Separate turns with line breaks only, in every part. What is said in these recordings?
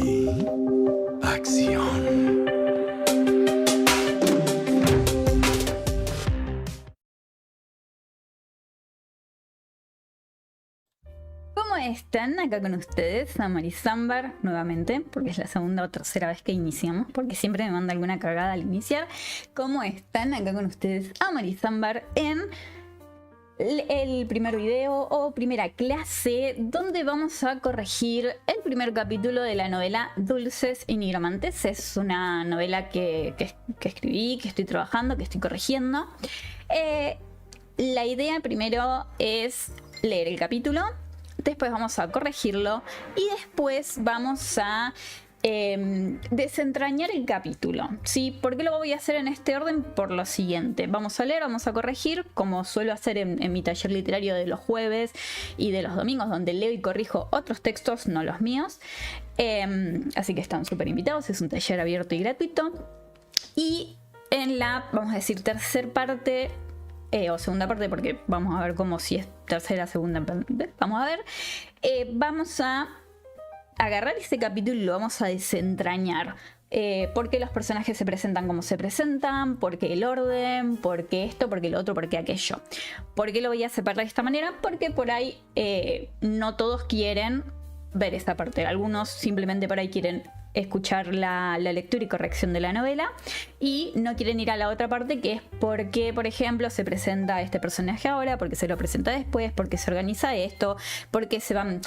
y acción.
¿Cómo están? Acá con ustedes, Amarizámbar, nuevamente, porque es la segunda o tercera vez que iniciamos, porque siempre me manda alguna cagada al iniciar. ¿Cómo están? Acá con ustedes, Amarizámbar, en el primer video o primera clase, donde vamos a corregir el primer capítulo de la novela Dulces y Nigromantes. Es una novela que escribí, que estoy trabajando, que estoy corrigiendo. La idea primero es leer el capítulo. Después vamos a corregirlo y después vamos a desentrañar el capítulo, ¿sí? ¿Por qué lo voy a hacer en este orden? Por lo siguiente: vamos a leer, vamos a corregir, como suelo hacer en mi taller literario de los jueves y de los domingos, donde leo y corrijo otros textos, no los míos. Así que están súper invitados, es un taller abierto y gratuito. Y en la, vamos a decir, tercer parte, o segunda parte, porque vamos a ver como si es tercera, segunda, vamos a ver, vamos a agarrar este capítulo y lo vamos a desentrañar. ¿Por qué los personajes se presentan como se presentan? ¿Por qué el orden? ¿Por qué esto? ¿Por qué lo otro? ¿Por qué aquello? ¿Por qué lo voy a separar de esta manera? Porque por ahí no todos quieren ver esta parte. Algunos simplemente por ahí quieren escuchar la lectura y corrección de la novela y no quieren ir a la otra parte, que es por qué, por ejemplo, se presenta este personaje ahora, por qué se lo presenta después, por qué se organiza esto, por qué se van,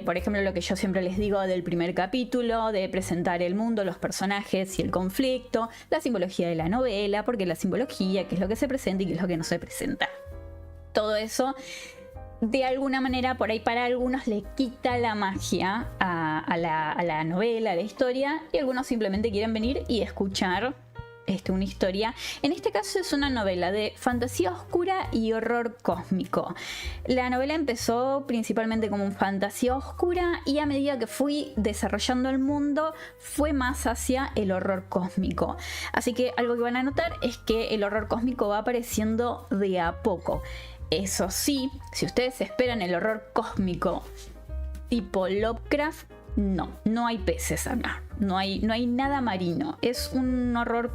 por ejemplo, lo que yo siempre les digo del primer capítulo, de presentar el mundo, los personajes y el conflicto, la simbología de la novela, porque la simbología, qué es lo que se presenta y qué es lo que no se presenta. Todo eso, de alguna manera, por ahí para algunos le quita la magia a la novela, a la historia, y algunos simplemente quieren venir y escuchar una historia. En este caso es una novela de fantasía oscura y horror cósmico. La novela empezó principalmente como un fantasía oscura y a medida que fui desarrollando el mundo fue más hacia el horror cósmico. Así que algo que van a notar es que el horror cósmico va apareciendo de a poco. Eso sí, si ustedes esperan el horror cósmico tipo Lovecraft, no hay peces acá, no hay nada marino. Es un horror,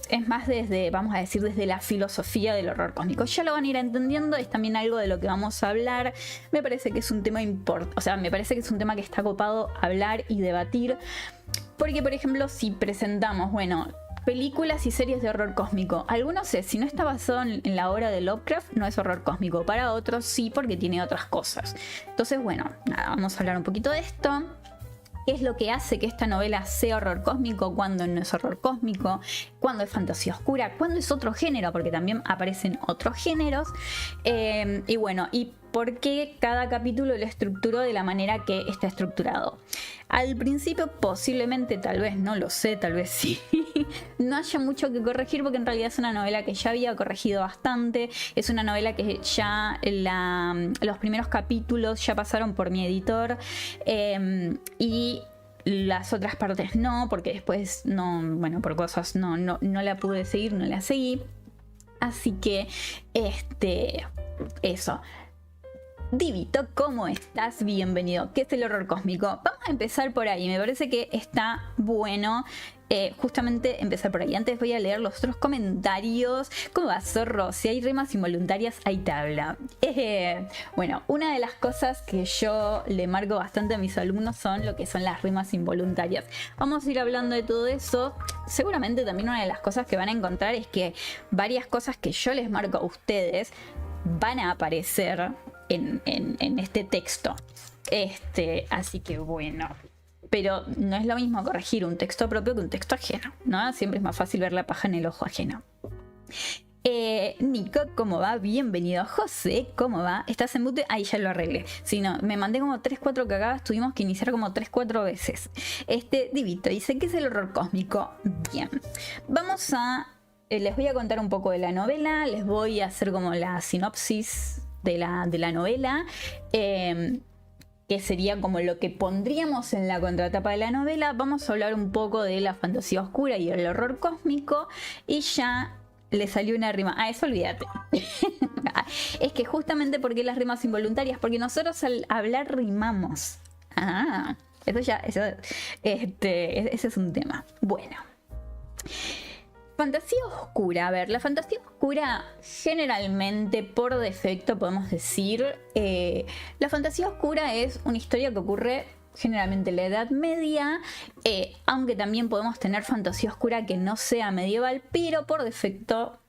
es más desde, vamos a decir, desde la filosofía del horror cósmico. Ya lo van a ir entendiendo, es también algo de lo que vamos a hablar. Me parece que es un tema importante, o sea, me parece que es un tema que está copado hablar y debatir. Porque, por ejemplo, si presentamos, bueno, películas y series de horror cósmico, algunos si no está basado en la obra de Lovecraft, no es horror cósmico. Para otros sí, porque tiene otras cosas. Entonces, bueno, nada, vamos a hablar un poquito de esto. ¿Qué es lo que hace que esta novela sea horror cósmico? ¿Cuándo no es horror cósmico? ¿Cuándo es fantasía oscura? ¿Cuándo es otro género? Porque también aparecen otros géneros. Y bueno, y por qué cada capítulo lo estructuró de la manera que está estructurado. Al principio posiblemente, tal vez, no lo sé, tal vez sí, no haya mucho que corregir, porque en realidad es una novela que ya había corregido bastante. Es una novela que ya los primeros capítulos ya pasaron por mi editor, y las otras partes no, porque después no, bueno, por cosas no la pude seguir, no la seguí. Así que eso. Divito, ¿cómo estás? Bienvenido. ¿Qué es el horror cósmico? Vamos a empezar por ahí. Me parece que está bueno justamente empezar por ahí. Antes voy a leer los otros comentarios. ¿Cómo va, Zorro? Si hay rimas involuntarias, hay tabla. Bueno, una de las cosas que yo le marco bastante a mis alumnos son lo que son las rimas involuntarias. Vamos a ir hablando de todo eso. Seguramente también una de las cosas que van a encontrar es que varias cosas que yo les marco a ustedes van a aparecer en este texto. Así que bueno, pero no es lo mismo corregir un texto propio que un texto ajeno, ¿no? Siempre es más fácil ver la paja en el ojo ajeno. Nico, ¿cómo va? Bienvenido. José, ¿cómo va? ¿Estás en mute? Ahí ya lo arreglé. Si no, me mandé como 3-4 cagadas, tuvimos que iniciar como 3-4 veces. Divito dice: ¿qué es el horror cósmico? Bien, vamos a les voy a contar un poco de la novela, les voy a hacer como la sinopsis de la novela, que sería como lo que pondríamos en la contratapa de la novela. Vamos a hablar un poco de la fantasía oscura y el horror cósmico, y ya le salió una rima. Ah, eso olvídate. Es que justamente porque las rimas involuntarias, porque nosotros al hablar rimamos. Ah, Ese es un tema. Bueno. Fantasía oscura. A ver, la fantasía oscura generalmente, por defecto, podemos decir, la fantasía oscura es una historia que ocurre generalmente en la Edad Media, aunque también podemos tener fantasía oscura que no sea medieval, pero por defecto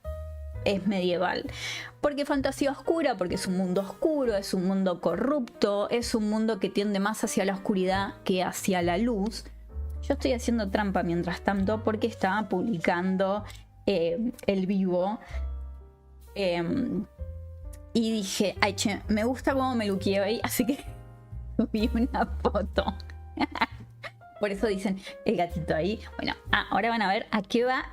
es medieval. ¿Por qué fantasía oscura? Porque es un mundo oscuro, es un mundo corrupto, es un mundo que tiende más hacia la oscuridad que hacia la luz. Yo estoy haciendo trampa mientras tanto porque estaba publicando el vivo y dije, ay che, me gusta cómo me luqueo ahí, así que vi una foto. Por eso dicen el gatito ahí. Bueno, ahora van a ver a qué va.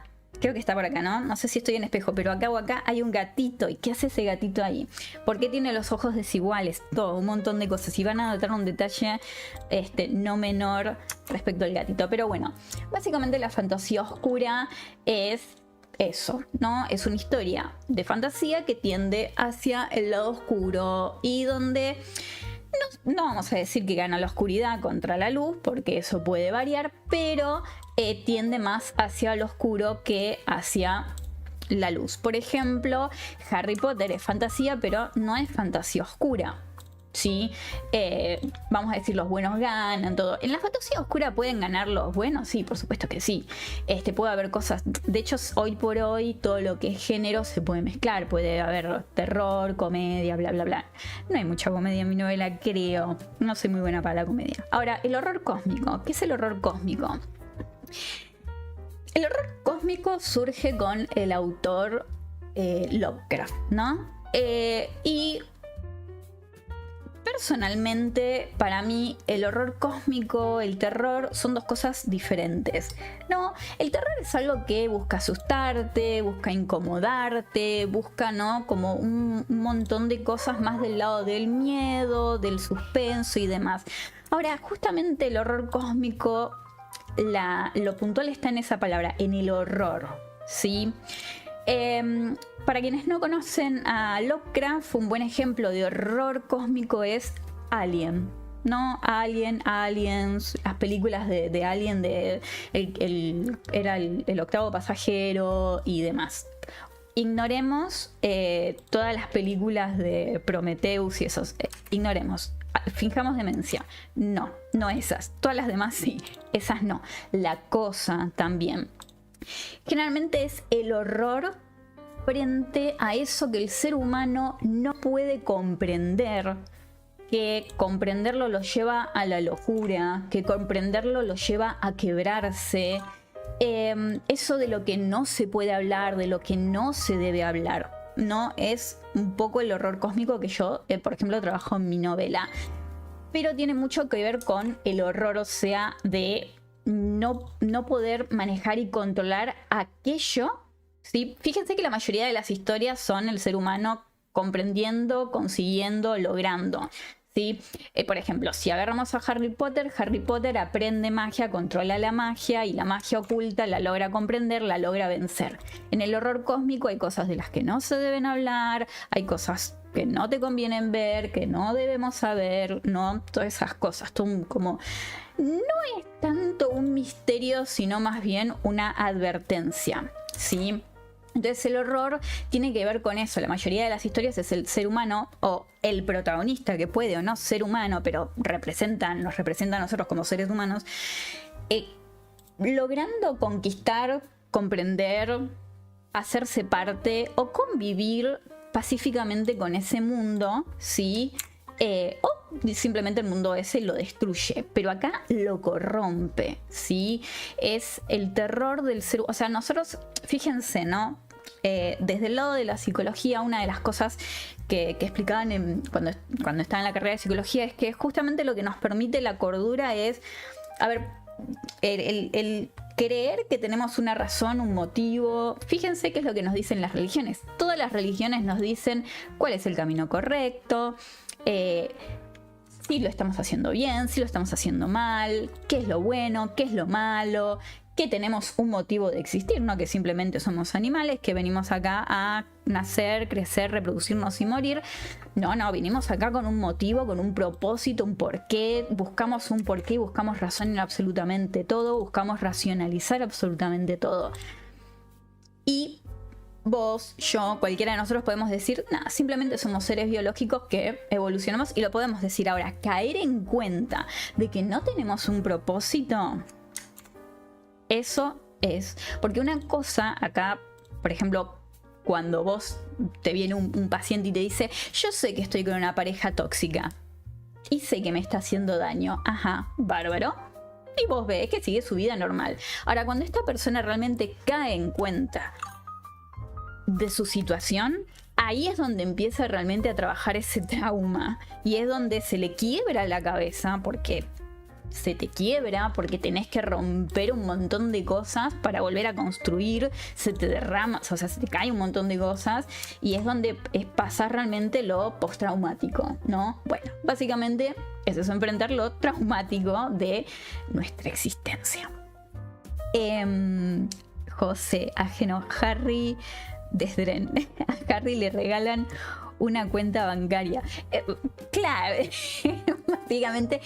Creo que está por acá, ¿no? No sé si estoy en espejo, pero acá o acá hay un gatito. ¿Y qué hace ese gatito ahí? ¿Por qué tiene los ojos desiguales? Todo, un montón de cosas. Y van a notar un detalle no menor respecto al gatito. Pero bueno, básicamente la fantasía oscura es eso, ¿no? Es una historia de fantasía que tiende hacia el lado oscuro y donde no vamos a decir que gana la oscuridad contra la luz, porque eso puede variar, pero tiende más hacia lo oscuro que hacia la luz. Por ejemplo, Harry Potter es fantasía, pero no es fantasía oscura. ¿Sí? Vamos a decir, los buenos ganan, todo. ¿En la fantasía oscura pueden ganar los buenos? Sí, por supuesto que sí. Puede haber cosas. De hecho, hoy por hoy, todo lo que es género se puede mezclar. Puede haber terror, comedia, bla, bla, bla. No hay mucha comedia en mi novela, creo. No soy muy buena para la comedia. Ahora, el horror cósmico. ¿Qué es el horror cósmico? El horror cósmico surge con el autor Lovecraft, ¿no? Y personalmente, para mí, el horror cósmico, el terror, son dos cosas diferentes. No, el terror es algo que busca asustarte, busca incomodarte, busca, ¿no? Como un montón de cosas más del lado del miedo, del suspenso y demás. Ahora, justamente el horror cósmico, lo puntual está en esa palabra, en el horror, ¿sí? Para quienes no conocen a Lovecraft, un buen ejemplo de horror cósmico es Alien, ¿no? Aliens, las películas de Alien, era el octavo pasajero y demás. Ignoremos todas las películas de Prometheus y esos. Ignoremos. Fingamos demencia. No esas. Todas las demás sí. Esas no. La Cosa también. Generalmente es el horror frente a eso que el ser humano no puede comprender, que comprenderlo lo lleva a la locura, que comprenderlo lo lleva a quebrarse, eso de lo que no se puede hablar, de lo que no se debe hablar, ¿no? Es un poco el horror cósmico que yo, por ejemplo, trabajo en mi novela, pero tiene mucho que ver con el horror, o sea, de no poder manejar y controlar aquello, ¿sí? Fíjense que la mayoría de las historias son el ser humano comprendiendo, consiguiendo, logrando, ¿sí? Por ejemplo, si agarramos a Harry Potter aprende magia, controla la magia y la magia oculta la logra comprender, la logra vencer. En el horror cósmico hay cosas de las que no se deben hablar, hay cosas que no te convienen ver, que no debemos saber, ¿no? Todas esas cosas, como no es tanto un misterio, sino más bien una advertencia, ¿sí? Entonces el horror tiene que ver con eso. La mayoría de las historias es el ser humano o el protagonista, que puede o no ser humano, pero nos representa a nosotros como seres humanos, logrando conquistar, comprender, hacerse parte o convivir pacíficamente con ese mundo, ¿sí? O simplemente el mundo ese lo destruye, pero acá lo corrompe, ¿sí? Es el terror del ser. O sea, nosotros, fíjense, ¿no? Desde el lado de la psicología, una de las cosas que explicaban cuando estaba en la carrera de psicología es que justamente lo que nos permite la cordura es, a ver, el creer que tenemos una razón, un motivo. Fíjense qué es lo que nos dicen las religiones. Todas las religiones nos dicen cuál es el camino correcto. si lo estamos haciendo bien, si lo estamos haciendo mal, qué es lo bueno, qué es lo malo, que tenemos un motivo de existir, no que simplemente somos animales, que venimos acá a nacer, crecer, reproducirnos y morir. No, vinimos acá con un motivo, con un propósito, un porqué. Buscamos un porqué, buscamos razón en absolutamente todo, buscamos racionalizar absolutamente todo. Y vos, yo, cualquiera de nosotros podemos decir, nada, simplemente somos seres biológicos que evolucionamos, y lo podemos decir. Ahora, caer en cuenta de que no tenemos un propósito, eso es, porque una cosa acá, por ejemplo, cuando vos te viene un paciente y te dice, yo sé que estoy con una pareja tóxica y sé que me está haciendo daño, ajá, bárbaro, y vos ves que sigue su vida normal. Ahora, cuando esta persona realmente cae en cuenta de su situación, ahí es donde empieza realmente a trabajar ese trauma, y es donde se le quiebra la cabeza, porque se te quiebra, porque tenés que romper un montón de cosas para volver a construir, se te derrama, o sea, se te cae un montón de cosas, y es donde pasa realmente lo postraumático, ¿no? Bueno, básicamente es eso, enfrentar lo traumático de nuestra existencia. José, ajeno Harry Desdren. A Harry le regalan una cuenta bancaria. Claro, básicamente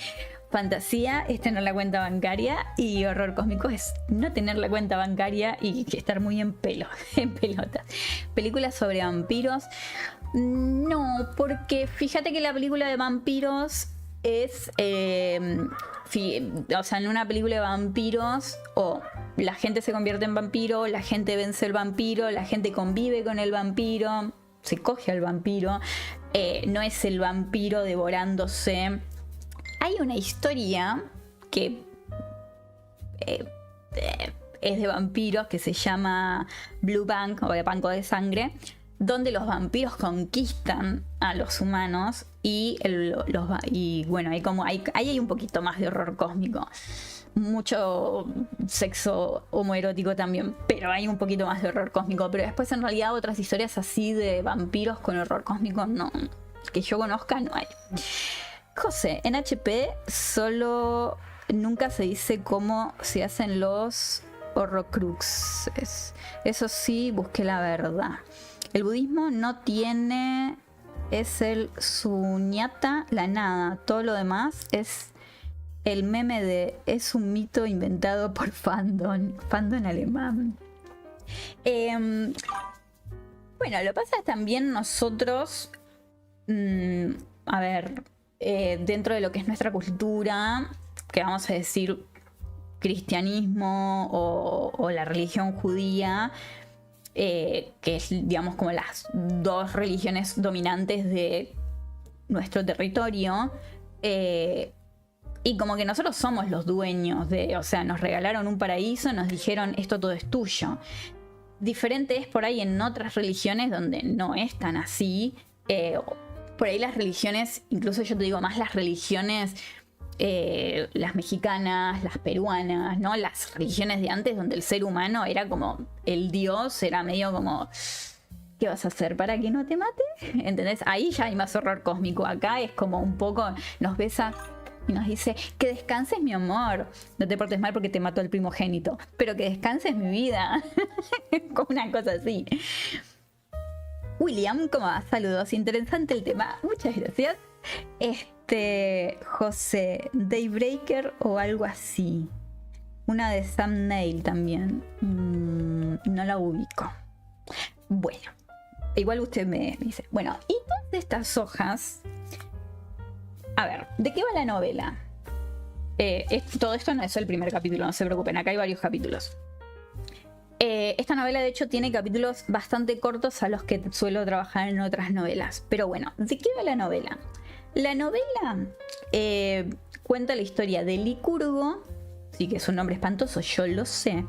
fantasía es tener la cuenta bancaria, y horror cósmico es no tener la cuenta bancaria y estar muy en pelotas. Películas sobre vampiros, no, porque fíjate que la película de vampiros es, o sea, en una película de vampiros, la gente se convierte en vampiro, la gente vence al vampiro, la gente convive con el vampiro, se coge al vampiro, no es el vampiro devorándose. Hay una historia que es de vampiros, que se llama Blue Bank, o de Banco de Sangre, donde los vampiros conquistan a los humanos, y bueno, ahí hay un poquito más de horror cósmico, mucho sexo homoerótico también, pero hay un poquito más de horror cósmico. Pero después, en realidad, otras historias así de vampiros con horror cósmico, no, que yo conozca, no hay. José, en HP solo nunca se dice cómo se hacen los horrocruxes. Eso sí, busqué la verdad. El budismo no tiene, es el suñata, la nada. Todo lo demás es el meme de, es un mito inventado por fandom alemán. Bueno, lo que pasa es también nosotros, a ver, dentro de lo que es nuestra cultura, que vamos a decir cristianismo o la religión judía, que es, digamos, como las dos religiones dominantes de nuestro territorio, y como que nosotros somos los dueños o sea, nos regalaron un paraíso, nos dijeron esto todo es tuyo. Diferente es por ahí en otras religiones donde no es tan así. Por ahí las religiones, incluso yo te digo más las religiones, las mexicanas, las peruanas, ¿no? Las religiones de antes, donde el ser humano era como el dios, era medio como, ¿qué vas a hacer para que no te mate? ¿Entendés? Ahí ya hay más horror cósmico. Acá es como un poco, nos besa y nos dice, que descanses mi amor, no te portes mal porque te mató el primogénito, pero que descanses mi vida. Como una cosa así. William, ¿cómo va? Saludos, interesante el tema, muchas gracias. José, Daybreaker o algo así. Una de Sam Neill también. No la ubico. Bueno, igual usted me dice. Bueno, y todas estas hojas. A ver, ¿de qué va la novela? Todo esto no es el primer capítulo, no se preocupen, acá hay varios capítulos. Esta novela, de hecho, tiene capítulos bastante cortos a los que suelo trabajar en otras novelas. Pero bueno, ¿de qué va la novela? La novela cuenta la historia de Licurgo, sí que es un nombre espantoso, yo lo sé,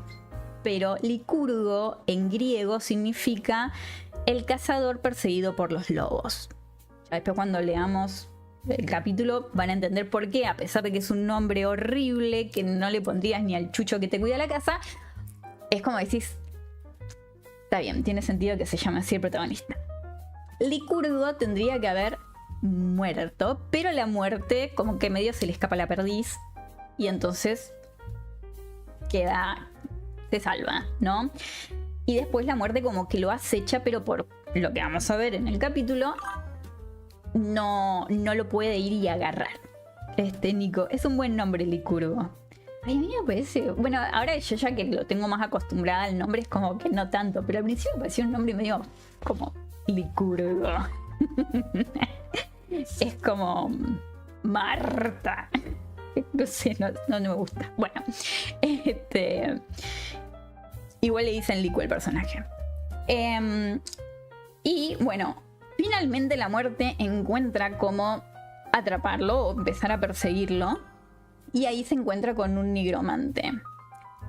pero Licurgo en griego significa el cazador perseguido por los lobos. Después, cuando leamos el capítulo, van a entender por qué, a pesar de que es un nombre horrible que no le pondrías ni al chucho que te cuida la casa, es como decís, está bien, tiene sentido que se llame así el protagonista. Licurgo tendría que haber muerto, pero la muerte como que medio se le escapa la perdiz y entonces se salva, ¿no? Y después la muerte como que lo acecha, pero por lo que vamos a ver en el capítulo, no lo puede ir y agarrar. Nico, es un buen nombre, Licurgo. Ay, a mí me parece... Bueno, ahora yo ya que lo tengo más acostumbrada al nombre, es como que no tanto, pero al principio me parecía un nombre medio como Licurgo. Es como Marta. No sé, no me gusta. Bueno, igual le dicen Licu el personaje. Y bueno, finalmente la muerte encuentra cómo atraparlo o empezar a perseguirlo. Y ahí se encuentra con un nigromante.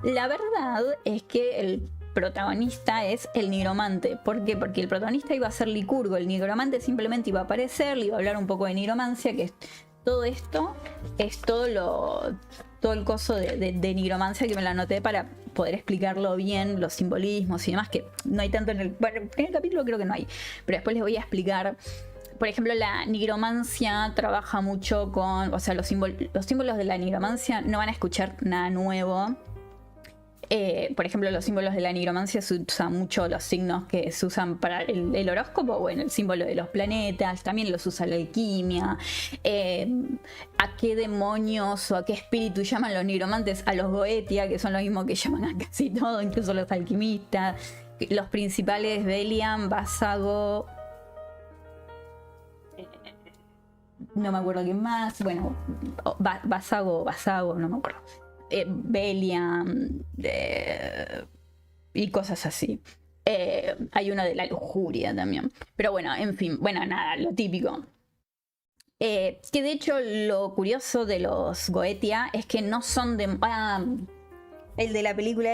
La verdad es que el protagonista es el nigromante. ¿Por qué? Porque el protagonista iba a ser Licurgo. El nigromante simplemente iba a aparecer, le iba a hablar un poco de nigromancia, que es todo esto, es todo el coso de nigromancia, que me lo anoté para poder explicarlo bien, los simbolismos y demás, que no hay tanto en el capítulo, creo que no hay. Pero después les voy a explicar. Por ejemplo, la nigromancia trabaja mucho con... O sea, los símbolos de la nigromancia no van a escuchar nada nuevo. Por ejemplo, los símbolos de la nigromancia se usan mucho los signos que se usan para el horóscopo. Bueno, el símbolo de los planetas, también los usa la alquimia. ¿A qué demonios o a qué espíritu llaman los nigromantes? A los Goetia, que son los mismos que llaman a casi todo, incluso los alquimistas. Los principales, Belian, Vásago... no me acuerdo quién más, bueno, Vásago, no me acuerdo, Belian, y cosas así. Hay uno de la lujuria también, pero bueno, en fin, bueno, nada, lo típico. Que de hecho lo curioso de los Goetia es que no son de... el de la película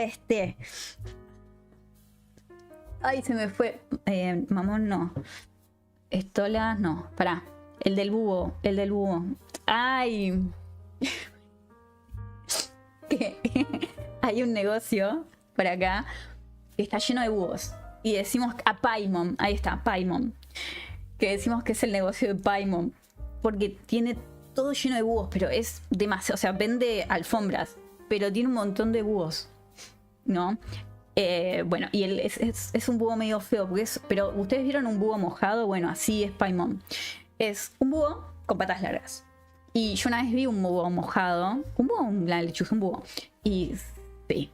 ay, se me fue. Mamón no. Estola, no, pará. El del búho. Ay. Que hay un negocio por acá que está lleno de búhos. Y decimos a Paimon. Ahí está, Paimon. Que decimos que es el negocio de Paimon. Porque tiene todo lleno de búhos, pero es demasiado. O sea, vende alfombras, pero tiene un montón de búhos, ¿no? Bueno, y él es un búho medio feo, pero ¿ustedes vieron un búho mojado? Bueno, así es Paimon. Es un búho con patas largas. Y yo una vez vi un búho mojado. La lechuza, un búho. Y sí.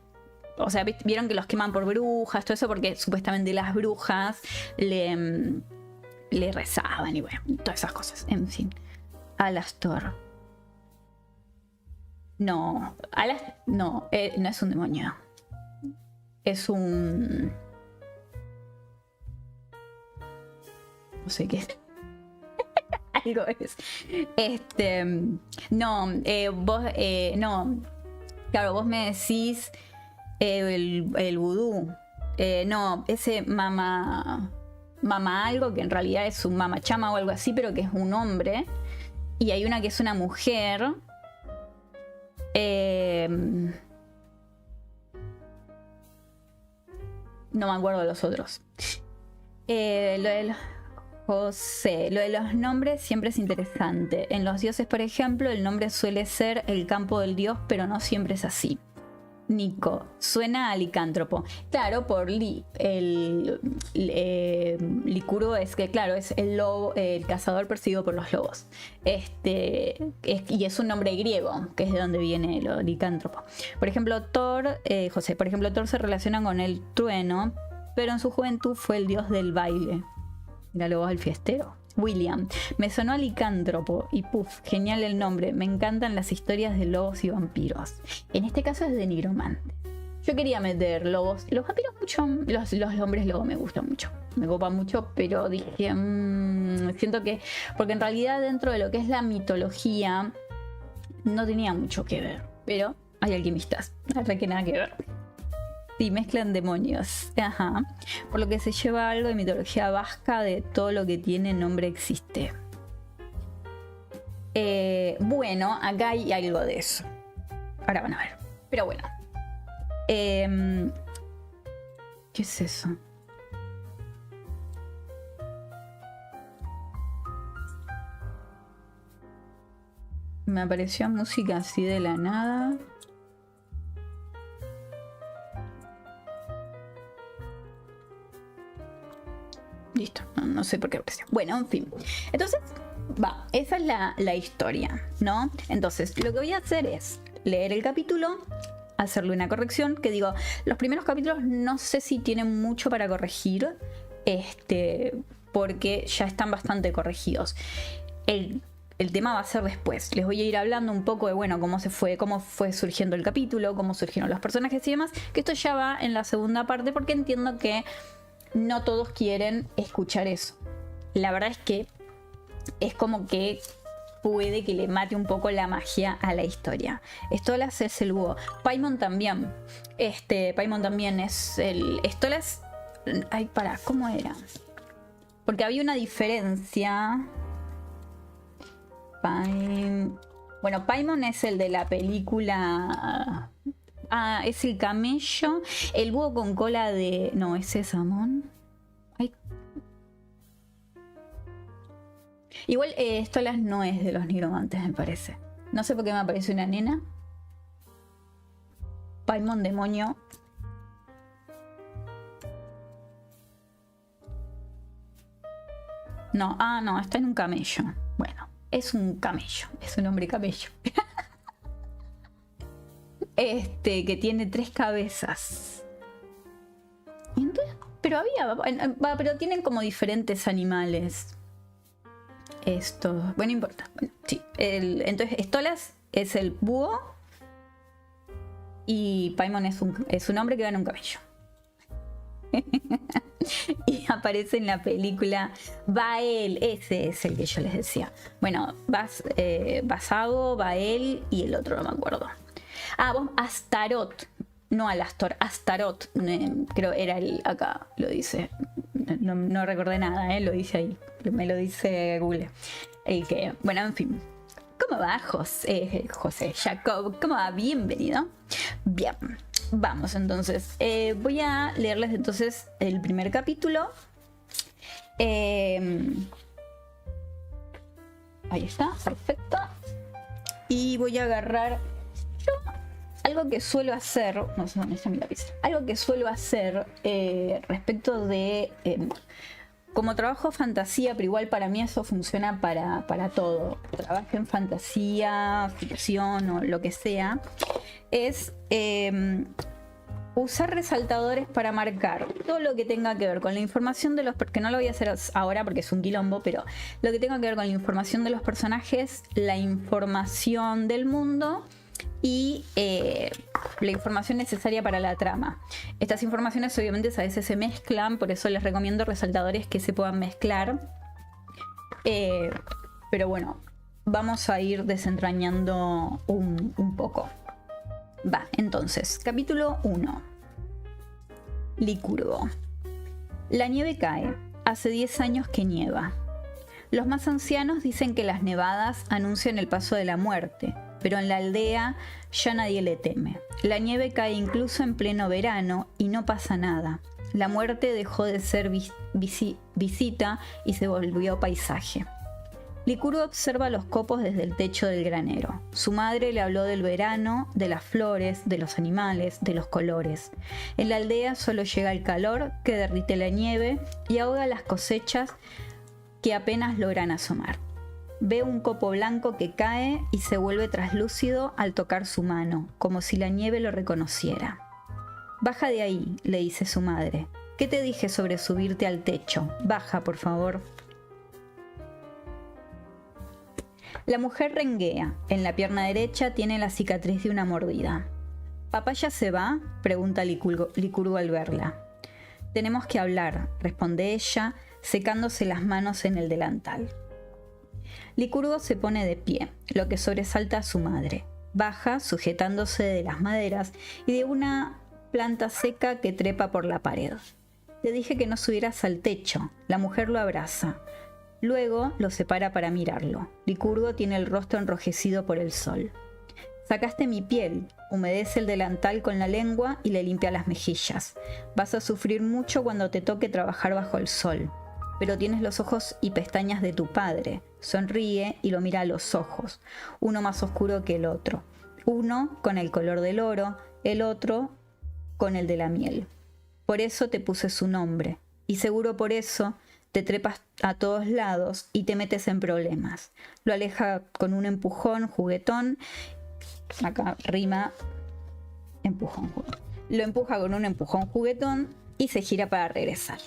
O sea, vieron que los queman por brujas, todo eso, porque supuestamente las brujas le rezaban y bueno, todas esas cosas. En fin. Alastor. No. No es un demonio. Es un... no sé qué es. Algo es. No, vos, no. Claro, vos me decís el vudú. No, ese mamá algo, que en realidad es un mamá chama o algo así, pero que es un hombre. Y hay una que es una mujer. No me acuerdo de los otros. Lo de José, lo de los nombres siempre es interesante. En los dioses, por ejemplo, el nombre suele ser el campo del dios, pero no siempre es así. Nico, suena a licántropo. Claro, por Licurgo es que, claro, es el lobo, el cazador perseguido por los lobos. Y es un nombre griego, que es de donde viene lo licántropo. Por ejemplo, Thor se relaciona con el trueno, pero en su juventud fue el dios del baile. Míralo vos, el fiestero. William, me sonó a licántropo y puff, genial el nombre. Me encantan las historias de lobos y vampiros. En este caso es de nigromante. Yo quería meter lobos. Los vampiros mucho, los hombres lobo me gustan mucho. Me copan mucho, pero dije, siento que... Porque en realidad dentro de lo que es la mitología no tenía mucho que ver. Pero hay alquimistas, la verdad que nada que ver. Sí, mezclan demonios. Ajá. Por lo que se lleva algo de mitología vasca, de todo lo que tiene nombre existe. Bueno, acá hay algo de eso. Ahora van a ver. Pero bueno. ¿Qué es eso? Me apareció música así de la nada. Listo, no sé por qué apareció. Bueno, en fin. Entonces, esa es la historia, ¿no? Entonces, lo que voy a hacer es leer el capítulo, hacerle una corrección, que digo, los primeros capítulos no sé si tienen mucho para corregir, porque ya están bastante corregidos. El tema va a ser después. Les voy a ir hablando un poco de, bueno, cómo fue surgiendo el capítulo, cómo surgieron los personajes y demás, que esto ya va en la segunda parte, porque entiendo que no todos quieren escuchar eso. La verdad es que es como que puede que le mate un poco la magia a la historia. Stolas es el búho. Paimon también. Paimon también es el... Stolas... Ay, pará, ¿cómo era? Porque había una diferencia. Bueno, Paimon es el de la película... Ah, es el camello. El búho con cola de... No, ese es Amon. Ay. Igual Stolas no es de los nigromantes, me parece. No sé por qué me aparece una nena. Paimon demonio. No, no, está en un camello. Bueno, es un camello. Es un hombre camello. Que tiene 3 cabezas. Entonces, pero pero tienen como diferentes animales. Esto, bueno, no importa. Bueno, sí. Entonces, Stolas es el búho y Paimon es un hombre que va en un camello. Y aparece en la película Bael, ese es el que yo les decía. Bueno, Basago, Bael y el otro no me acuerdo. Astaroth, no Alastor, Astaroth, creo era acá lo dice. No recordé nada, lo dice ahí, me lo dice Google. Bueno, en fin. ¿Cómo va, José Jacob? ¿Cómo va? Bienvenido. Bien, vamos entonces. Voy a leerles entonces el primer capítulo. Ahí está, perfecto. Y voy a agarrar algo que suelo hacer, no sé dónde está mi lápiz, algo que suelo hacer respecto de, como trabajo fantasía, pero igual para mí eso funciona para todo, trabajo en fantasía, ficción o lo que sea, es usar resaltadores para marcar todo lo que tenga que ver con la información de los, que no lo voy a hacer ahora porque es un quilombo, pero lo que tenga que ver con la información de los personajes, la información del mundo y la información necesaria para la trama. Estas informaciones obviamente a veces se mezclan, por eso les recomiendo resaltadores que se puedan mezclar. Pero bueno, vamos a ir desentrañando un poco. Entonces, capítulo 1. Licurgo. La nieve cae. Hace 10 años que nieva. Los más ancianos dicen que las nevadas anuncian el paso de la muerte, pero en la aldea ya nadie le teme. La nieve cae incluso en pleno verano y no pasa nada. La muerte dejó de ser visita y se volvió paisaje. Licurgo observa los copos desde el techo del granero. Su madre le habló del verano, de las flores, de los animales, de los colores. En la aldea solo llega el calor que derrite la nieve y ahoga las cosechas que apenas logran asomar. Ve un copo blanco que cae y se vuelve traslúcido al tocar su mano, como si la nieve lo reconociera. «Baja de ahí», le dice su madre. «¿Qué te dije sobre subirte al techo? Baja, por favor». La mujer renguea. En la pierna derecha tiene la cicatriz de una mordida. «¿Papá ya se va?», pregunta Licurgo al verla. «Tenemos que hablar», responde ella, secándose las manos en el delantal. Licurgo se pone de pie, lo que sobresalta a su madre. Baja, sujetándose de las maderas y de una planta seca que trepa por la pared. «Te dije que no subieras al techo». La mujer lo abraza. Luego lo separa para mirarlo. Licurgo tiene el rostro enrojecido por el sol. «Sacaste mi piel», humedece el delantal con la lengua y le limpia las mejillas. «Vas a sufrir mucho cuando te toque trabajar bajo el sol. pero tienes los ojos y pestañas de tu padre. Sonríe y lo mira a los ojos, uno más oscuro que el otro. Uno con el color del oro, el otro con el de la miel. Por eso te puse su nombre, y seguro por eso te trepas a todos lados y te metes en problemas. Lo aleja con un empujón juguetón. Acá rima empujón. Lo empuja con un empujón juguetón y se gira para regresar.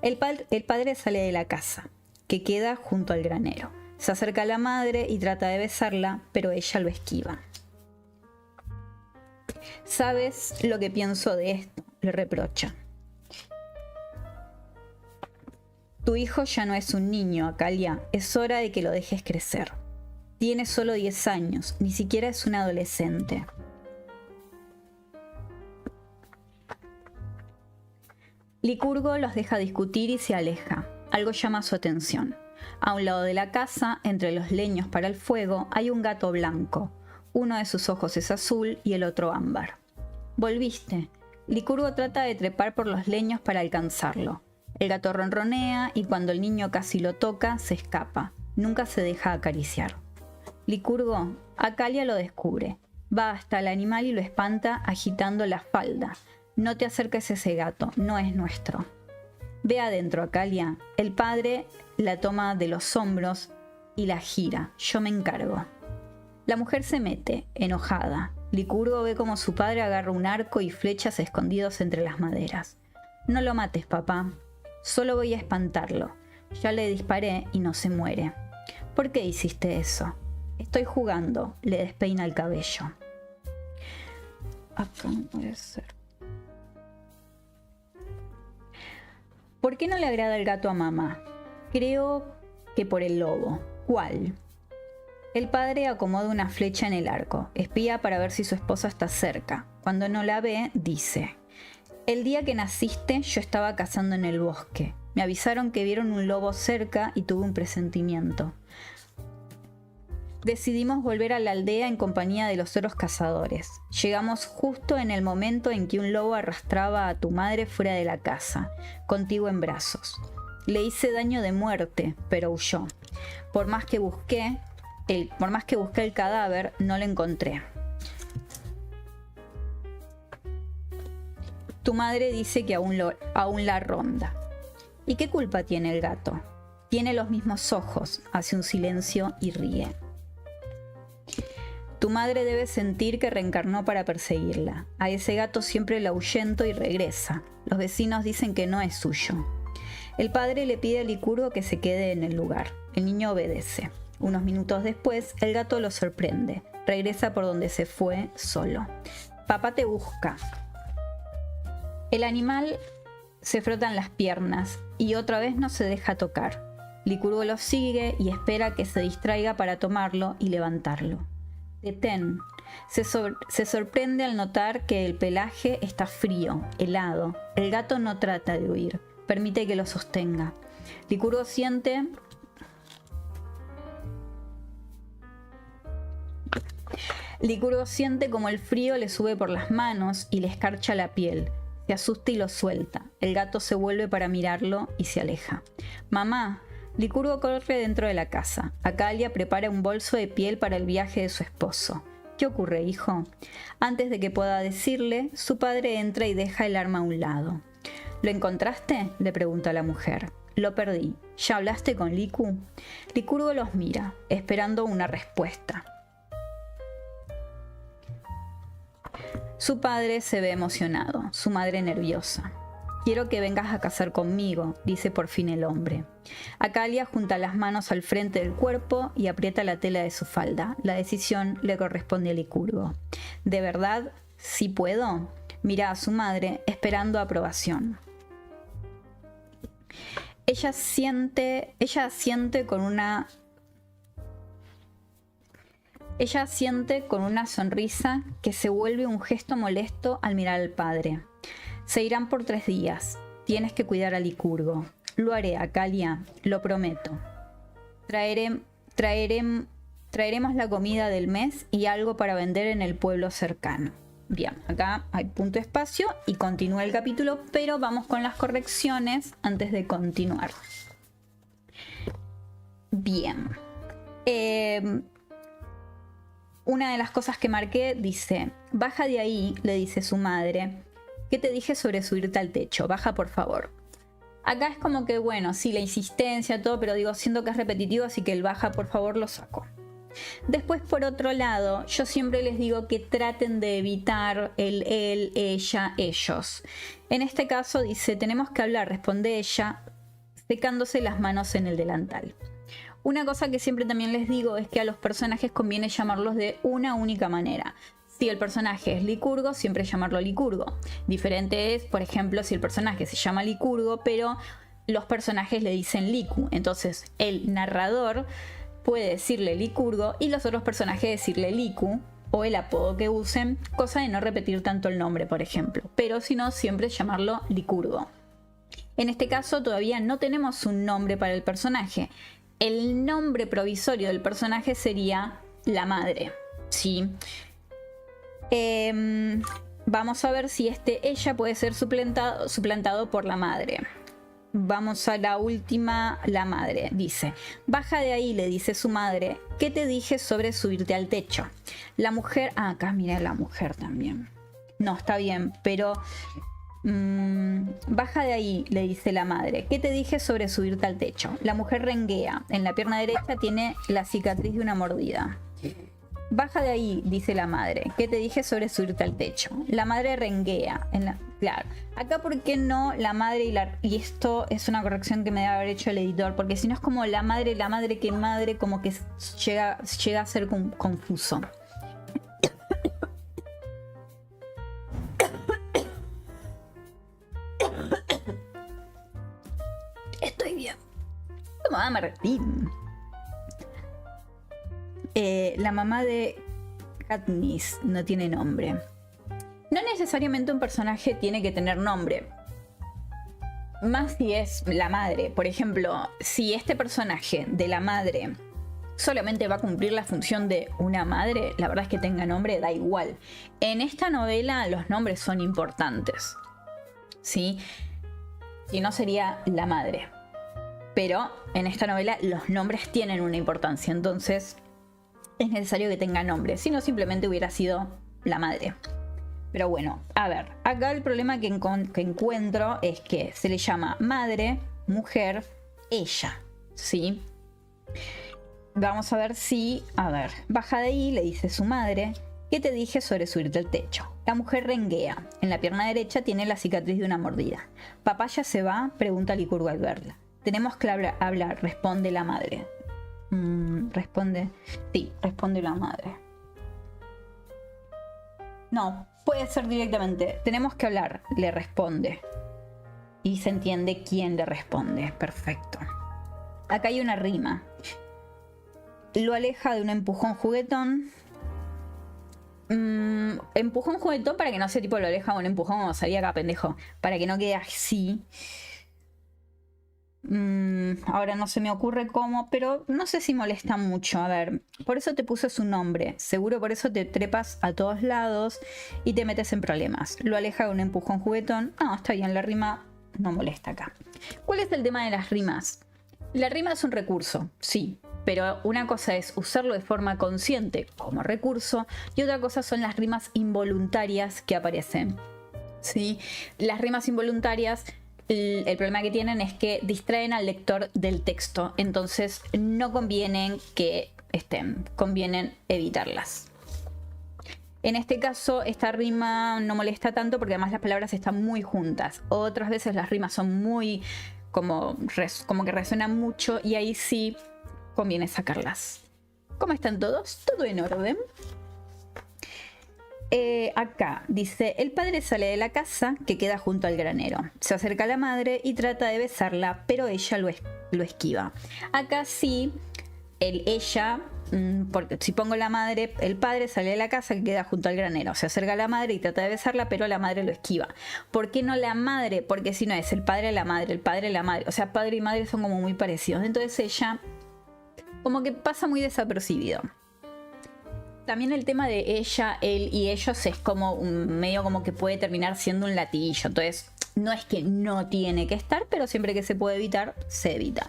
El padre sale de la casa, que queda junto al granero. Se acerca a la madre y trata de besarla, pero ella lo esquiva. ¿Sabes lo que pienso de esto?, le reprocha. Tu hijo ya no es un niño, Acalia. Es hora de que lo dejes crecer. Tiene solo 10 años, ni siquiera es un adolescente. Licurgo los deja discutir y se aleja. Algo llama su atención. A un lado de la casa, entre los leños para el fuego, hay un gato blanco. Uno de sus ojos es azul y el otro ámbar. Volviste. Licurgo trata de trepar por los leños para alcanzarlo. El gato ronronea y cuando el niño casi lo toca, se escapa. Nunca se deja acariciar. Licurgo, Acalia lo descubre. Va hasta el animal y lo espanta agitando la falda. No te acerques a ese gato, no es nuestro. Ve adentro, Acalia. El padre la toma de los hombros y la gira. Yo me encargo. La mujer se mete, enojada. Licurgo ve como su padre agarra un arco y flechas escondidos entre las maderas. No lo mates, papá. Solo voy a espantarlo. Ya le disparé y no se muere. ¿Por qué hiciste eso? Estoy jugando. Le despeina el cabello. Acá no puede ser. ¿Por qué no le agrada el gato a mamá? Creo que por el lobo. ¿Cuál? El padre acomoda una flecha en el arco. Espía para ver si su esposa está cerca. Cuando no la ve, dice: el día que naciste yo estaba cazando en el bosque. Me avisaron que vieron un lobo cerca y tuve un presentimiento. Decidimos volver a la aldea en compañía de los otros cazadores. Llegamos justo en el momento en que un lobo arrastraba a tu madre fuera de la casa, contigo en brazos. Le hice daño de muerte, pero huyó. Por más que busqué el cadáver, no lo encontré. Tu madre dice que aún la ronda. ¿Y qué culpa tiene el gato? Tiene los mismos ojos, hace un silencio y ríe. Tu madre debe sentir que reencarnó para perseguirla. A ese gato siempre la ahuyento y regresa. Los vecinos dicen que no es suyo. El padre le pide a Licurgo que se quede en el lugar. El niño obedece. Unos minutos después, el gato lo sorprende. Regresa por donde se fue solo. Papá te busca. El animal se frota en las piernas y otra vez no se deja tocar. Licurgo lo sigue y espera que se distraiga para tomarlo y levantarlo. Detén. Se sorprende al notar que el pelaje está frío, helado. El gato no trata de huir, permite que lo sostenga. Licurgo siente como el frío le sube por las manos y le escarcha la piel. Se asusta y lo suelta. El gato se vuelve para mirarlo y se aleja. Mamá. Licurgo corre dentro de la casa. Acalia prepara un bolso de piel para el viaje de su esposo. ¿Qué ocurre, hijo? Antes de que pueda decirle, su padre entra y deja el arma a un lado. ¿Lo encontraste?, le pregunta la mujer. Lo perdí. ¿Ya hablaste con Licu? Licurgo los mira, esperando una respuesta. Su padre se ve emocionado, su madre nerviosa. Quiero que vengas a cazar conmigo, dice por fin el hombre. Acalia junta las manos al frente del cuerpo y aprieta la tela de su falda. La decisión le corresponde a Licurgo. ¿De verdad? ¿Sí puedo? Mira a su madre, esperando aprobación. Ella asiente con una sonrisa que se vuelve un gesto molesto al mirar al padre. Se irán por 3 días. Tienes que cuidar a Licurgo. Lo haré, Acalia, lo prometo. Traeremos la comida del mes y algo para vender en el pueblo cercano. Bien, acá hay punto espacio y continúa el capítulo, pero vamos con las correcciones antes de continuar. Bien. Una de las cosas que marqué dice, baja de ahí, le dice su madre. ¿Qué te dije sobre subirte al techo? Baja, por favor. Acá es como que, bueno, sí, la insistencia, todo, pero digo, siento que es repetitivo, así que el baja, por favor, lo saco. Después, por otro lado, yo siempre les digo que traten de evitar el él, ella, ellos. En este caso dice, tenemos que hablar, responde ella, secándose las manos en el delantal. Una cosa que siempre también les digo es que a los personajes conviene llamarlos de una única manera. Si el personaje es Licurgo, siempre llamarlo Licurgo. Diferente es, por ejemplo, si el personaje se llama Licurgo, pero los personajes le dicen Licu. Entonces, el narrador puede decirle Licurgo y los otros personajes decirle Licu o el apodo que usen, cosa de no repetir tanto el nombre, por ejemplo. Pero si no, siempre llamarlo Licurgo. En este caso, todavía no tenemos un nombre para el personaje. El nombre provisorio del personaje sería la madre, ¿sí? Vamos a ver si ella puede ser suplantado por la madre. Vamos a la última, la madre. Dice, baja de ahí, le dice su madre. ¿Qué te dije sobre subirte al techo? La mujer... Ah, acá mira la mujer también. No, está bien, pero... baja de ahí, le dice la madre. ¿Qué te dije sobre subirte al techo? La mujer renguea. En la pierna derecha tiene la cicatriz de una mordida. Baja de ahí, dice la madre. ¿Qué te dije sobre subirte al techo? La madre renguea. Claro. Acá, ¿por qué no la madre y esto es una corrección que me debe haber hecho el editor? Porque si no es como la madre, que madre, como que llega a ser confuso. Estoy bien. Toma, Martín. La mamá de Katniss no tiene nombre. No necesariamente un personaje tiene que tener nombre. Más si es la madre. Por ejemplo, si este personaje de la madre solamente va a cumplir la función de una madre, la verdad es que tenga nombre, da igual. En esta novela los nombres son importantes, ¿sí? Si no sería la madre. Pero en esta novela los nombres tienen una importancia, entonces es necesario que tenga nombre, si no simplemente hubiera sido la madre. Pero bueno, a ver, acá el problema que encuentro es que se le llama madre, mujer, ella, ¿sí? Vamos a ver si, baja de ahí, le dice su madre. ¿Qué te dije sobre subirte al techo? La mujer renguea. En la pierna derecha tiene la cicatriz de una mordida. ¿Papá ya se va? Pregunta Licurgo al verla. Tenemos que hablar, responde la madre. Responde la madre. No, puede ser directamente. Tenemos que hablar, le responde. Y se entiende quién le responde. Perfecto. Acá hay una rima. Lo aleja de un empujón juguetón. Empujón juguetón para que no sea tipo lo aleja de un empujón como salía acá, pendejo. Para que no quede así. Ahora no se me ocurre cómo, pero no sé si molesta mucho. A ver, por eso te puse su nombre. Seguro por eso te trepas a todos lados y te metes en problemas. Lo aleja de un empujón juguetón. No, está bien, la rima no molesta acá. ¿Cuál es el tema de las rimas? La rima es un recurso, sí, pero una cosa es usarlo de forma consciente como recurso y otra cosa son las rimas involuntarias que aparecen, ¿sí? Las rimas involuntarias, el problema que tienen es que distraen al lector del texto, entonces no convienen que estén, convienen evitarlas. En este caso, esta rima no molesta tanto porque además las palabras están muy juntas. Otras veces las rimas son muy como que resuenan mucho y ahí sí conviene sacarlas. ¿Cómo están todos? ¿Todo en orden? Acá dice, el padre sale de la casa que queda junto al granero. Se acerca a la madre y trata de besarla, pero ella lo esquiva. Acá sí, ella, porque si pongo la madre, el padre sale de la casa que queda junto al granero. Se acerca a la madre y trata de besarla, pero la madre lo esquiva. ¿Por qué no la madre? Porque si no es el padre a la madre, el padre a la madre. O sea, padre y madre son como muy parecidos. Entonces ella como que pasa muy desapercibido. También el tema de ella, él y ellos es como medio como que puede terminar siendo un latillo. Entonces no es que no tiene que estar, pero siempre que se puede evitar, se evita.